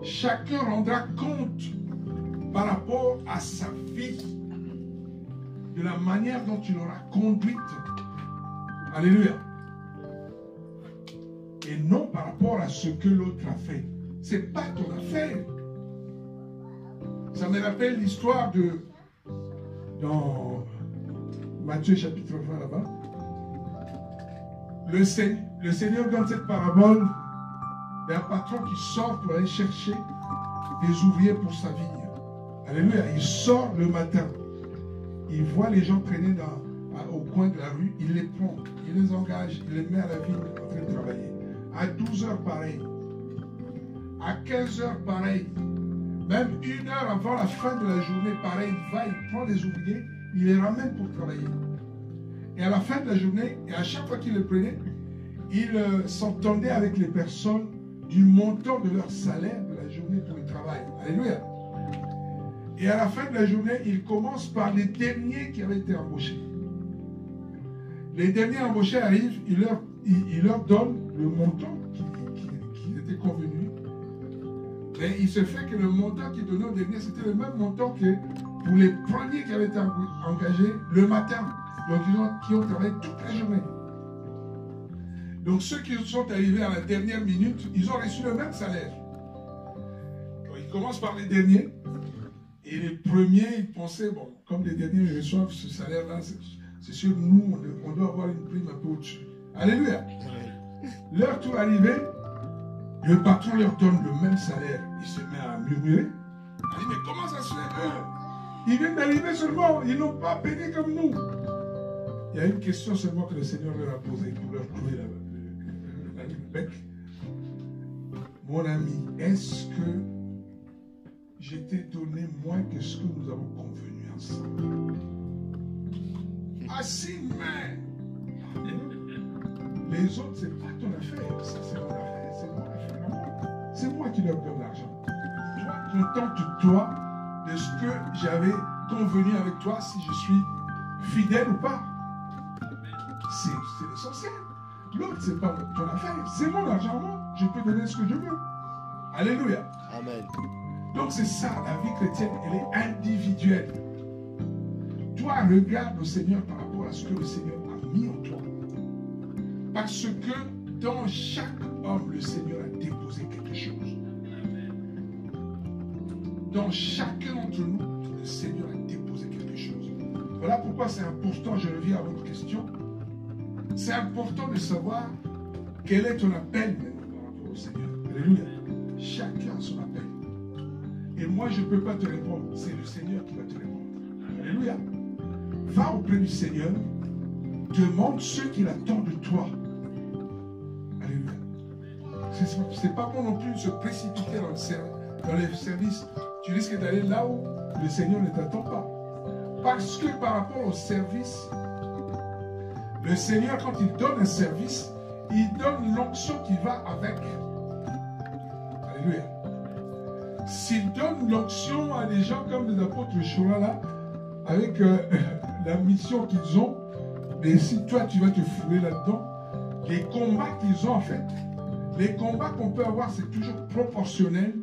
Chacun rendra compte par rapport à sa vie, de la manière dont il l'aura conduite. Alléluia. Et non par rapport à ce que l'autre a fait. Ce n'est pas ton affaire. Ça me rappelle l'histoire dans Matthieu chapitre 20 là-bas. Le Seigneur donne cette parabole d'un patron qui sort pour aller chercher des ouvriers pour sa vigne. Alléluia. Il sort le matin. Il voit les gens traîner au coin de la rue. Il les prend. Il les engage. Il les met à la vigne en train de travailler. À 12 heures, pareil. À 15 heures, pareil. Même 1 heure avant la fin de la journée, pareil. Il va, il prend les ouvriers. Il les ramène pour travailler. Et à la fin de la journée, et à chaque fois qu'il les prenait, il s'entendait avec les personnes du montant de leur salaire de la journée pour le travail. Alléluia. Et à la fin de la journée, il commence par les derniers qui avaient été embauchés. Les derniers embauchés arrivent, il leur donne le montant qui était convenu. Mais il se fait que le montant qu'il donnait aux derniers, c'était le même montant que pour les premiers qui avaient été engagés le matin. Donc, qui ont travaillé toute la journée. Donc, ceux qui sont arrivés à la dernière minute, ils ont reçu le même salaire. Donc, ils commencent par les derniers. Et les premiers, ils pensaient, bon, comme les derniers reçoivent ce salaire-là, c'est sûr, nous, on doit avoir une prime un peu au-dessus. Alléluia. Leur tour arrivé, le patron leur donne le même salaire. Il se met à murmurer. Il dit, mais comment ça se fait? Ils viennent d'arriver seulement, ils n'ont pas payé comme nous. Il y a une question seulement que le Seigneur leur a posée pour leur trouver le bec. Mon ami, est-ce que je t'ai donné moins que ce que nous avons convenu ensemble? Assis, mais les autres, c'est pas ton affaire. Ça, c'est mon affaire. C'est mon affaire. Non, c'est moi qui leur donne l'argent. Toi, contente-toi de ce que j'avais convenu avec toi, si je suis fidèle ou pas. C'est l'essentiel. L'autre, c'est pas ton affaire. C'est mon argent, moi. Je peux donner ce que je veux. Alléluia. Amen. Donc c'est ça, la vie chrétienne, elle est individuelle. Toi, regarde le Seigneur par rapport à ce que le Seigneur a mis en toi. Parce que dans chaque homme, le Seigneur a déposé quelque chose. Dans chacun d'entre nous, le Seigneur a déposé quelque chose. Voilà pourquoi c'est important, je reviens à votre question. C'est important de savoir quel est ton appel maintenant par rapport au Seigneur. Alléluia. Chacun a son appel. Et moi, je ne peux pas te répondre. C'est le Seigneur qui va te répondre. Alléluia. Va auprès du Seigneur. Demande ce qu'il attend de toi. Alléluia. Ce n'est pas bon non plus de se précipiter dans les services. Tu risques d'aller là où le Seigneur ne t'attend pas. Parce que par rapport au service, le Seigneur, quand il donne un service, il donne l'onction qui va avec. Alléluia. S'il donne l'onction à des gens comme les apôtres Shoah là, avec la mission qu'ils ont, mais si toi tu vas te fouler là-dedans, les combats qu'ils ont en fait, les combats qu'on peut avoir, c'est toujours proportionnel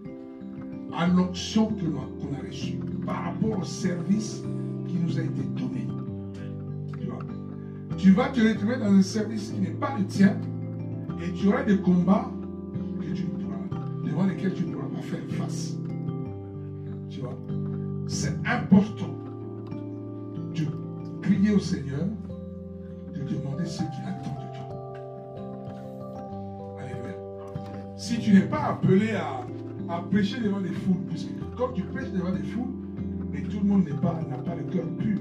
à l'onction qu'on a reçue par rapport au service qui nous a été donné. Tu vas te retrouver dans un service qui n'est pas le tien et tu auras des combats devant lesquels tu ne pourras pas faire face. Tu vois, c'est important de prier au Seigneur, de demander ce qu'il attend de toi. Alléluia. Si tu n'es pas appelé à prêcher devant des foules, puisque quand tu prêches devant des foules, mais tout le monde n'a pas le cœur pur.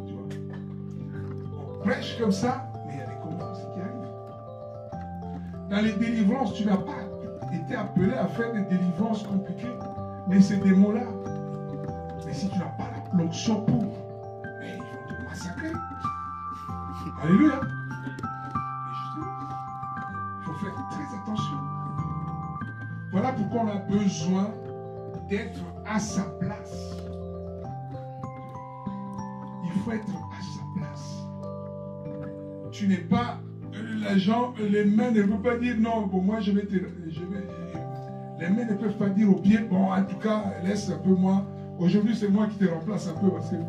Tu vois. On prêche comme ça, mais il y a des combats aussi qui arrivent. Dans les délivrances, tu n'as pas été appelé à faire des délivrances compliquées, mais ces démons-là, mais si tu n'as pas l'onction pour, mais ils vont te massacrer. Alléluia. Mais justement, il faut faire très attention. Voilà pourquoi on a besoin d'être à sa place. Il faut être à sa place. Tu n'es pas l'agent, les mains ne peuvent pas dire non, bon moi je vais les mains ne peuvent pas dire au pied, bon en tout cas laisse un peu moi, aujourd'hui c'est moi qui te remplace un peu parce que il y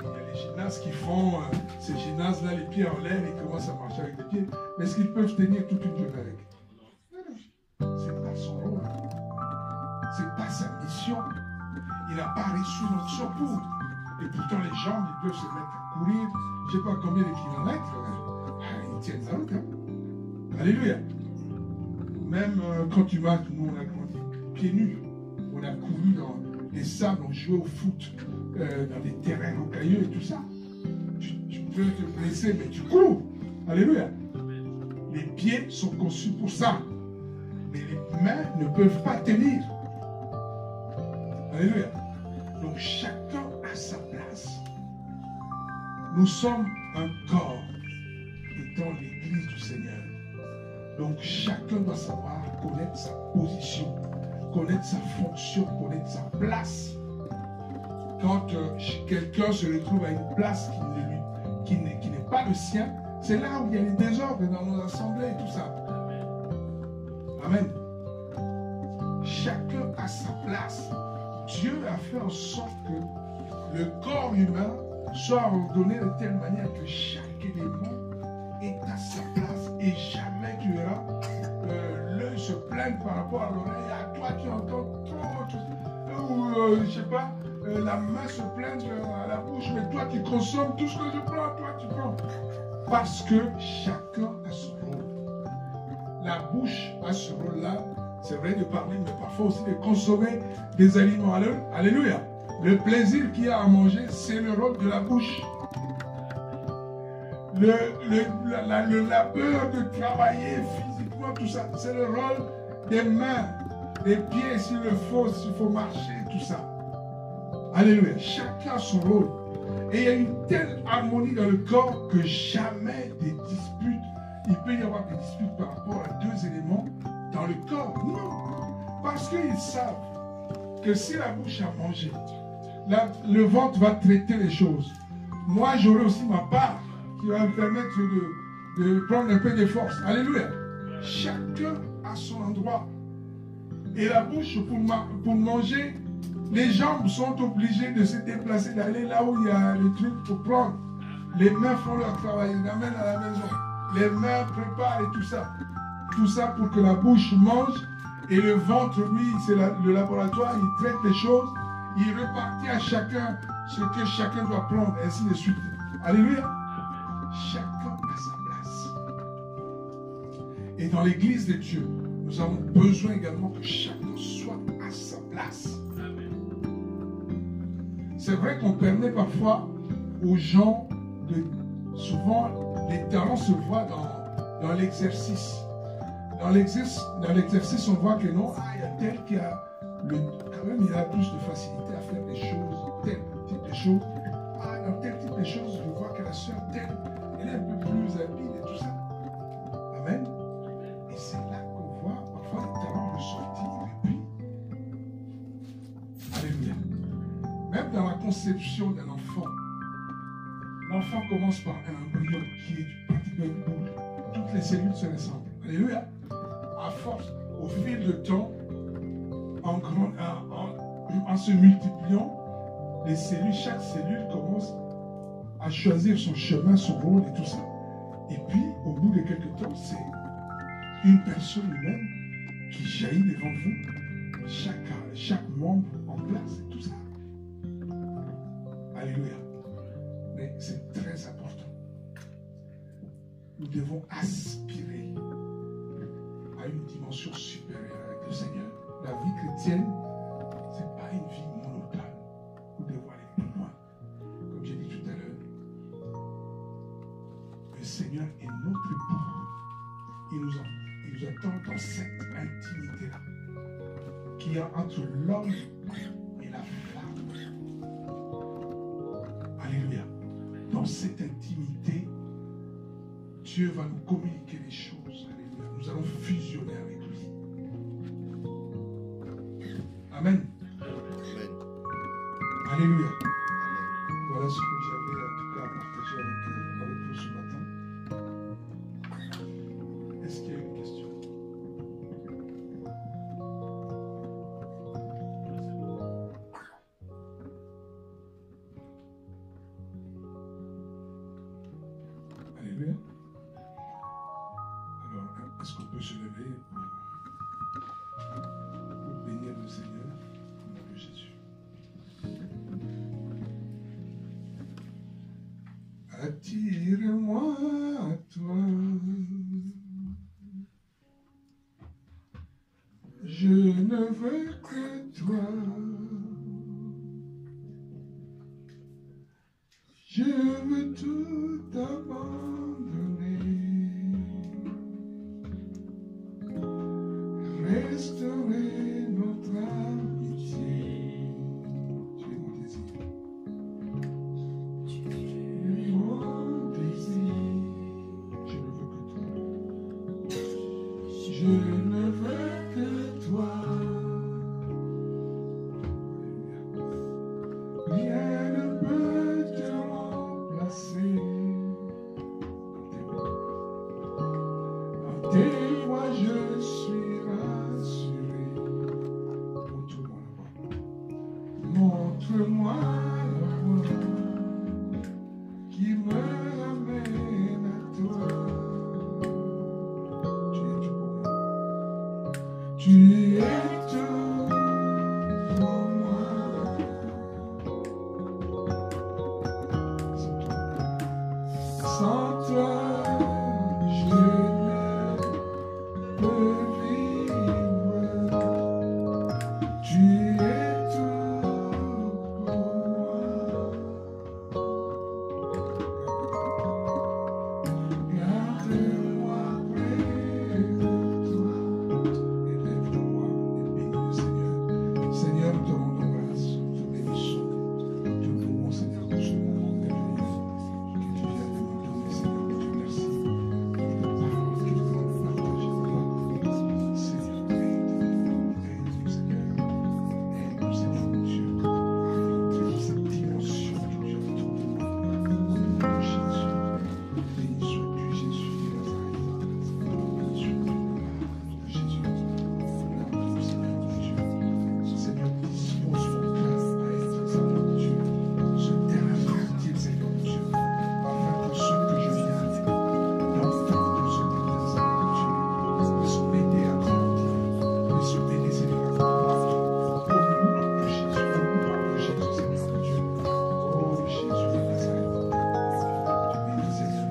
a les gymnastes qui font ces gymnastes là les pieds en l'air, ils commencent à marcher avec les pieds, mais est-ce qu'ils peuvent tenir toute une journée avec? C'est pas son rôle, c'est pas sa mission, il n'a pas reçu l'onction pour, et pourtant les jambes ils peuvent se mettre à courir, je ne sais pas combien de kilomètres, ils tiennent la route, hein? Alléluia. Même quand tu marches, nous on a grandi pieds nus, on a couru dans les sables, on jouait au foot dans des terrains rocailleux et tout ça. Tu peux te blesser, mais tu cours. Alléluia. Les pieds sont conçus pour ça, mais les mains ne peuvent pas tenir. Alléluia. Donc chacun a sa place. Nous sommes un corps étant l'église du Seigneur. Donc chacun doit savoir connaître sa position, connaître sa fonction, connaître sa place. Quand quelqu'un se retrouve à une place qui n'est pas le sien, c'est là où il y a les désordres dans nos assemblées et tout ça. Amen. Chacun a sa place. Dieu a fait en sorte que le corps humain soit ordonné de telle manière que chaque élément est à sa place et jamais tu verras l'œil se plaindre par rapport à l'oreille. À toi tu entends trop, ou je sais pas, la main se plaindre à la bouche, mais toi tu consommes tout ce que je prends, toi tu prends. Parce que chacun a son rôle. La bouche a ce rôle-là, c'est vrai de parler, mais parfois aussi de consommer des aliments. Alléluia. Le plaisir qu'il y a à manger, c'est le rôle de la bouche. Le labeur de travailler physiquement, tout ça, c'est le rôle des mains, des pieds s'il faut marcher, tout ça. Alléluia. Chacun a son rôle. Et il y a une telle harmonie dans le corps que jamais des disputes, il peut y avoir des disputes par rapport à deux éléments dans le corps. Non. Parce qu'ils savent que si la bouche a mangé, le ventre va traiter les choses. Moi, j'aurai aussi ma part qui va me permettre de prendre un peu de force. Alléluia. Chacun a son endroit. Et la bouche, pour manger, les jambes sont obligées de se déplacer, d'aller là où il y a les trucs pour prendre. Les mains font leur travail, ils l'amènent à la maison. Les mains préparent et tout ça. Tout ça pour que la bouche mange. Et le ventre, lui, c'est le laboratoire, il traite les choses. Il repartit à chacun ce que chacun doit prendre, ainsi de suite. Alléluia. Chacun a sa place. Et dans l'église de Dieu, nous avons besoin également que chacun soit à sa place. C'est vrai qu'on permet parfois aux gens souvent, les talents se voient dans l'exercice. Dans l'exercice, on voit que non, il y a tel qui a quand même il a plus de facilité à faire des choses, tel type de choses. Dans tel type de choses, je vois que la sœur telle, elle est un peu plus habile et tout ça. Amen. Et c'est là qu'on voit parfois les talents ressortir. Et puis, alléluia. Même dans la conception d'un enfant, l'enfant commence par un embryon qui est pratiquement une boule. Toutes les cellules se ressemblent. Alléluia. À force, au fil du temps, en se multipliant, les cellules, chaque cellule commence à choisir son chemin, son rôle et tout ça. Et puis, au bout de quelques temps, c'est une personne humaine qui jaillit devant vous, chaque membre en place et tout ça. Alléluia. Mais c'est très important. Nous devons aspirer à une dimension supérieure avec le Seigneur. La vie chrétienne, ce n'est pas une vie monotone. Nous devons aller plus loin. Comme j'ai dit tout à l'heure, le Seigneur est notre époux. Il nous attend dans cette intimité-là qui est entre l'homme et la femme. Alléluia. Dans cette intimité, Dieu va nous communiquer les choses. Alléluia. Nous allons fusionner avec lui. Amen. Amen. Alléluia. Amen. Voilà ce que j'avais en tout cas à partager avec vous ce matin. Est-ce qu'il y a une question? Alléluia. Alors, est-ce qu'on peut se lever pour bénir le Seigneur au nom de Jésus? Attire-moi à toi. Je ne veux que toi. Je veux tout abandonner. Restaurer notre amitié. Tu es mon désir. Tu es mon désir. Je ne veux que toi. Je ne veux que toi. Rien ne peut te remplacer. Sans toi, je ne peux vivre. Tu es tout pour moi. Garde-moi près de toi. Élève-toi et bénis le Seigneur. Seigneur, nous te rendons grâce, nous te bénissons. Nous te louons, Seigneur, pour ce moment merveilleux que tu viens de nous donner, Seigneur. Dieu merci. Ta parole que nous allons partager, Papa. Seigneur, aide-nous, Seigneur. Aide-nous, Seigneur, mon Dieu, à entrer dans cette dimension que tu as tournée. Au nom de Jésus. Béni sois-tu, Jésus de Nazareth. Béni sois-tu, de Jésus. Lave-nous, Seigneur, mon Dieu. Seigneur, dispose mon cœur à être, Seigneur, mon Dieu. Ce terrain fertile, Seigneur, mon Dieu. Afin que ceux que je viens d'entendre ce matin, Seigneur, mon Dieu, puissent m'aider à grandir. Puissent m'aider, Seigneur, à croître. Au nom de Jésus, Seigneur, mon Dieu. Oh, Jésus de Nazareth. Tu bénis, Seigneur.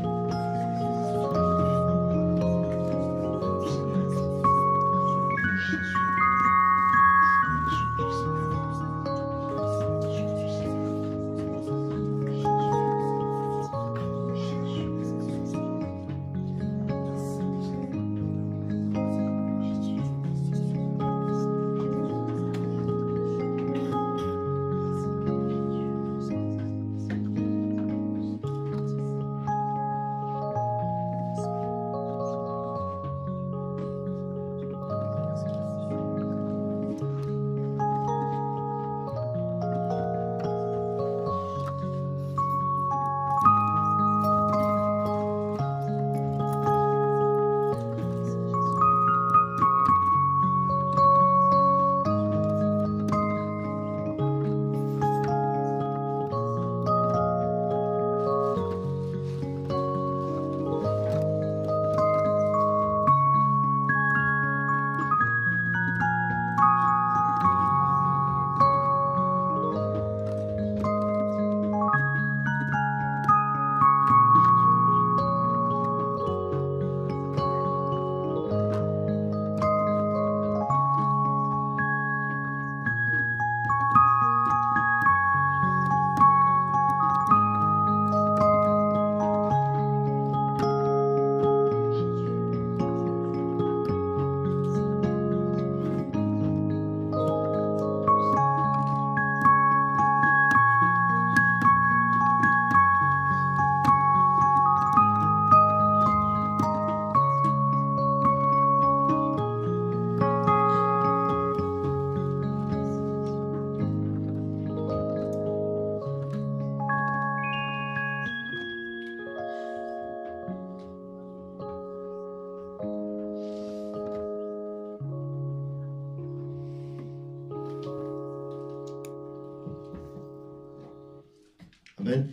Amen.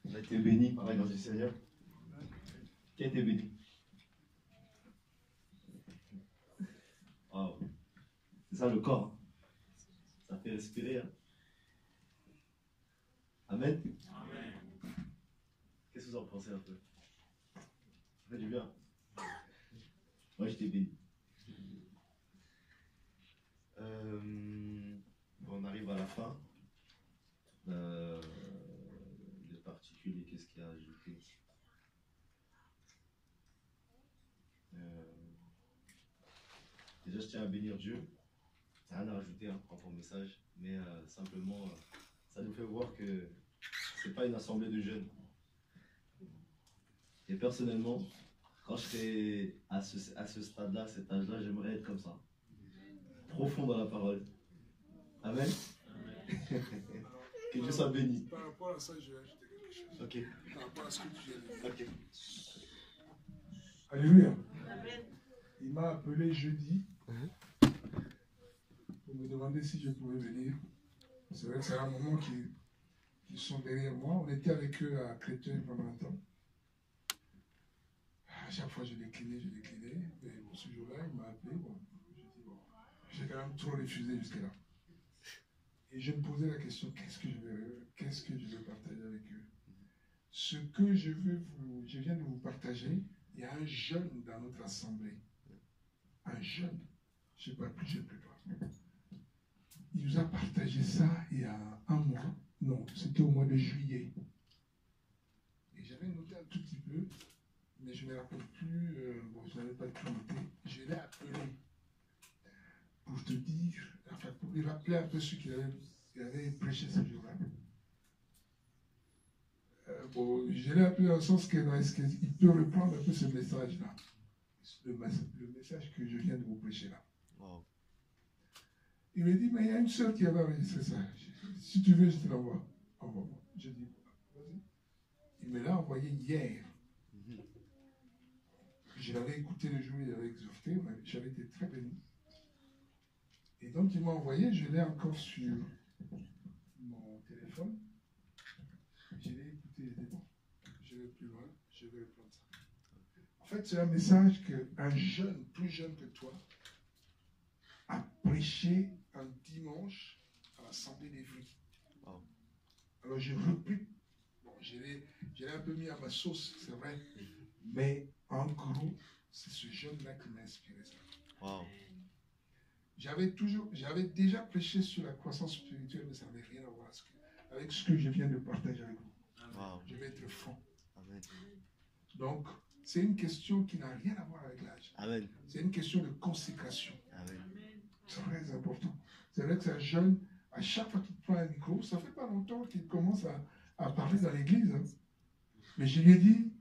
On a été béni par la grâce du Seigneur. Qui a été béni? Wow. C'est ça le corps. Ça fait respirer. Hein. Amen. Amen. Qu'est-ce que vous en pensez un peu? Ça fait du bien. Moi, j'étais béni. On arrive à la fin. Les particuliers, qu'est-ce qu'il y a à ajouter? Déjà, je tiens à bénir Dieu. Rien à rajouter hein, dans ton message, mais simplement, ça nous fait voir que c'est pas une assemblée de jeunes. Et personnellement, quand je serai à ce stade-là, à cet âge-là, j'aimerais être comme ça. Profond dans la parole. Amen. Que Dieu soit béni. Par rapport à ça, je vais ajouter quelque chose. Ok. Par rapport à ce que tu viens de dire. Ok. Alléluia. Amen. Il m'a appelé jeudi pour me demander si je pouvais venir. C'est vrai que c'est un moment qui sont derrière moi. On était avec eux à Créteil pendant un temps. À chaque fois, je déclinais. Mais bon, ce jour-là, il m'a appelé. Bon, j'ai dit, bon, j'ai quand même trop refusé jusque-là. Et je me posais la question, qu'est-ce que je vais partager avec eux? Ce que je viens de vous partager, il y a un jeune dans notre assemblée. Un jeune, je ne sais pas, plus jeune que toi. Il nous a partagé ça il y a un mois. Non, c'était au mois de juillet. Et j'avais noté un tout petit peu, mais je ne me rappelle plus, bon, je n'avais pas tout noté. Je l'ai appelé pour te dire, enfin, pour lui rappeler un peu ce qu'il avait prêché ce jour-là. Bon, je l'ai appelé dans le sens qu'il peut reprendre un peu ce message-là. Le message que je viens de vous prêcher là. Wow. Il me dit, mais il y a une sœur qui avait enregistré ça. Si tu veux, je te l'envoie. Envoie-moi. Je dis, vas-y. Il me l'a envoyé hier. Je l'avais écouté le jour où il avait exhorté, j'avais été très béni. Et donc il m'a envoyé, je l'ai encore sur mon téléphone. Je l'ai écouté, il était bon. Je vais plus loin, je vais reprendre ça. En fait, c'est un message qu'un jeune, plus jeune que toi, a prêché un dimanche à l'Assemblée d'Evry. Wow. Alors j'ai repris, bon, je l'ai un peu mis à ma sauce, c'est vrai, mais en gros, c'est ce jeune-là qui m'a inspiré ça. Wow. J'avais déjà prêché sur la croissance spirituelle, mais ça n'avait rien à voir avec ce que je viens de partager avec vous. Wow. Je vais être franc. Amen. Donc, c'est une question qui n'a rien à voir avec l'âge. Amen. C'est une question de consécration. Amen. Très important. C'est vrai que c'est un jeune, à chaque fois qu'il prend un micro, ça fait pas longtemps qu'il commence à parler dans l'église. Hein. Mais je lui ai dit,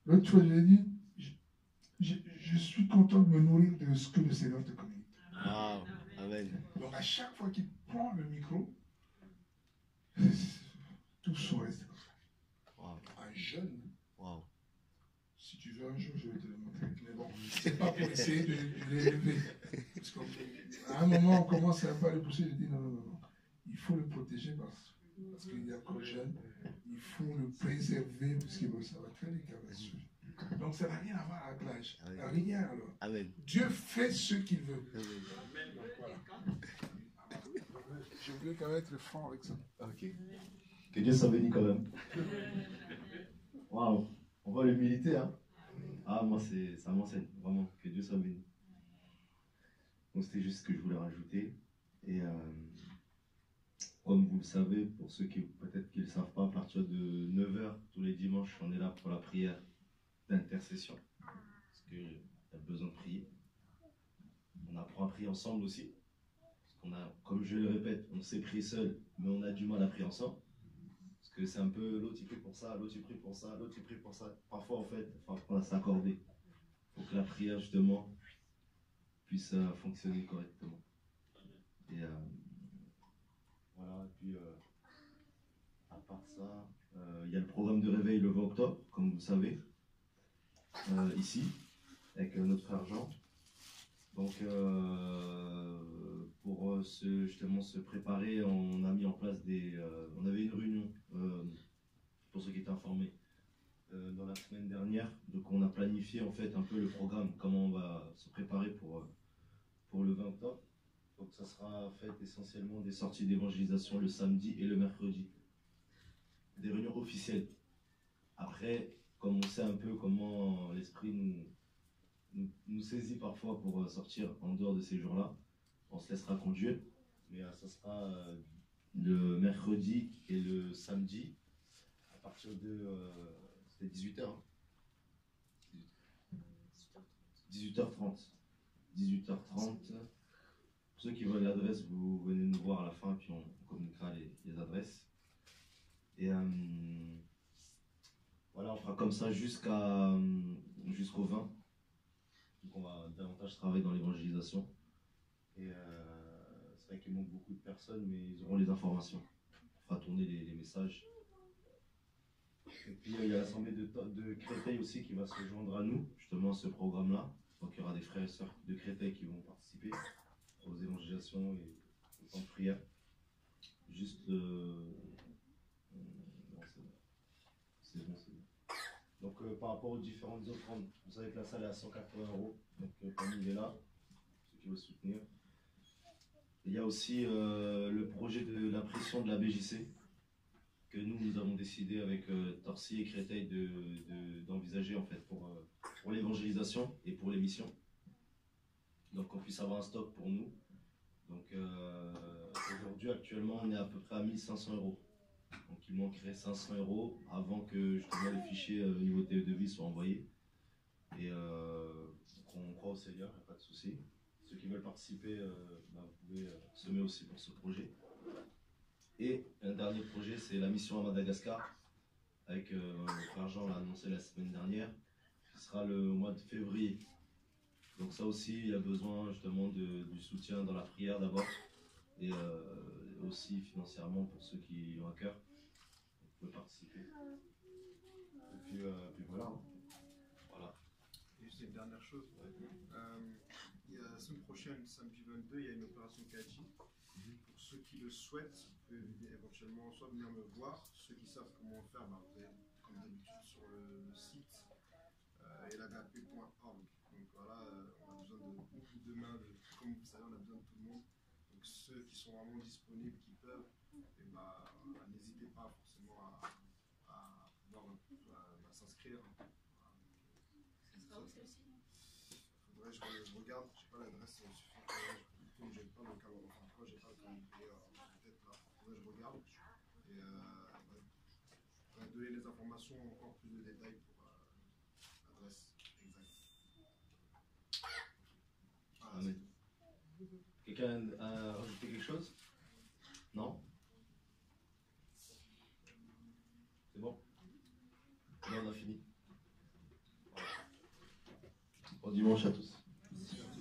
l'autre fois, je lui ai dit, je suis content de me nourrir de ce que le Seigneur te communique. Wow. Amen. Donc à chaque fois qu'il prend le micro, tout son reste comme ça. Wow. Un jeune, Wow. si tu veux un jour, je vais te le montrer. Mais bon, c'est pas pour essayer de l'élever. Parce qu'à un moment, on commence un peu à le pousser. Je dis non, non, non, non. Il faut le protéger parce qu'il est encore jeune. Il faut le préserver parce que bon, ça va très vite. Donc ça n'a rien à voir avec l'âge. Rien alors. Amen. Dieu fait ce qu'il veut. Amen. Donc, voilà. Je voulais quand même être franc avec ça. Ok. Que Dieu soit béni quand même. Waouh, on voit l'humilité, hein. Ah, moi, ça m'enseigne, vraiment. Que Dieu soit béni. Donc, c'était juste ce que je voulais rajouter. Et comme vous le savez, pour ceux qui peut-être qui ne le savent pas, à partir de 9h tous les dimanches, on est là pour la prière d'intercession. Parce qu'il y a besoin de prier. On apprend à prier ensemble aussi. Parce qu'on a, comme je le répète, on sait prier seul, mais on a du mal à prier ensemble. Parce que c'est un peu l'autre il prie pour ça, l'autre il prie pour ça, l'autre il prie pour ça. Parfois, en fait, il faut apprendre à s'accorder. Pour que la prière, justement, puisse fonctionner correctement. Et voilà, et puis à part ça, il y a le programme de réveil le 20 octobre, comme vous le savez, ici, avec notre frère Jean. Donc, pour justement se préparer, on a mis en place on avait une réunion, pour ceux qui étaient informés, dans la semaine dernière. Donc, on a planifié en fait un peu le programme, comment on va se préparer pour le 20 octobre. Donc, ça sera fait essentiellement des sorties d'évangélisation le samedi et le mercredi. Des réunions officielles. Après, comme on sait un peu comment l'esprit nous saisit parfois pour sortir en dehors de ces jours-là, on se laissera conduire. Mais ça sera le mercredi et le samedi à partir de c'était 18h. Hein. 18h30. 18h30. Pour ceux qui veulent l'adresse, vous venez nous voir à la fin, puis on communiquera les adresses. Et voilà, on fera comme ça jusqu'au 20. Donc on va davantage travailler dans l'évangélisation. Et c'est vrai qu'il manque beaucoup de personnes, mais ils auront les informations. On fera tourner les messages. Et puis il y a l'assemblée de Créteil aussi qui va se joindre à nous, justement à ce programme-là. Donc il y aura des frères et sœurs de Créteil qui vont participer aux évangélisations et au temps de prière. Juste non, c'est bon. Donc par rapport aux différentes offrandes, vous savez que la salle est à 180 €. Donc parmi il est là, ceux qui veulent soutenir. Il y a aussi le le projet de l'impression de la BJC que nous avons décidé avec Torcy et Créteil d'envisager en fait pour l'évangélisation et pour les missions. Donc qu'on puisse avoir un stock pour nous. Donc aujourd'hui, actuellement, on est à peu près à 1500 euros. Donc il manquerait 500 euros avant que justement les fichiers au niveau des devis soient envoyés. Et on croit au Seigneur, il n'y a pas de souci. Ceux qui veulent participer, vous pouvez semer aussi pour ce projet. Et un dernier projet, c'est la mission à Madagascar, avec frère Jean l'a annoncé la semaine dernière, qui sera le mois de février. Donc ça aussi, il y a besoin justement du soutien dans la prière d'abord, et aussi financièrement pour ceux qui ont un cœur. Vous pouvez participer. Et puis voilà. Hein. Voilà. Et juste une dernière chose. Il y a la semaine prochaine, samedi 22, il y a une opération Kaji. Pour ceux qui le souhaitent, vous pouvez éventuellement soit venir me voir. Ceux qui savent comment faire, vous allez comme d'habitude sur le site elagape.org. Donc voilà, on a besoin de beaucoup de mains, comme vous savez, on a besoin de tout le monde. Donc ceux qui sont vraiment disponibles, qui peuvent, n'hésitez pas forcément à pouvoir s'inscrire. Ça sera où celle-ci? Faudrait que je regarde, je n'ai pas l'adresse suffisante, comme j'ai pas le calendrier, enfin quand j'ai pas le calendrier peut-être là, faudrait que je regarde et je vais donner les informations encore plus de détails pour l'adresse exacte. Voilà, Amen. Quelqu'un a rajouté quelque chose? Non? C'est bon? Là on a fini. Bon dimanche à tous. c'est tout.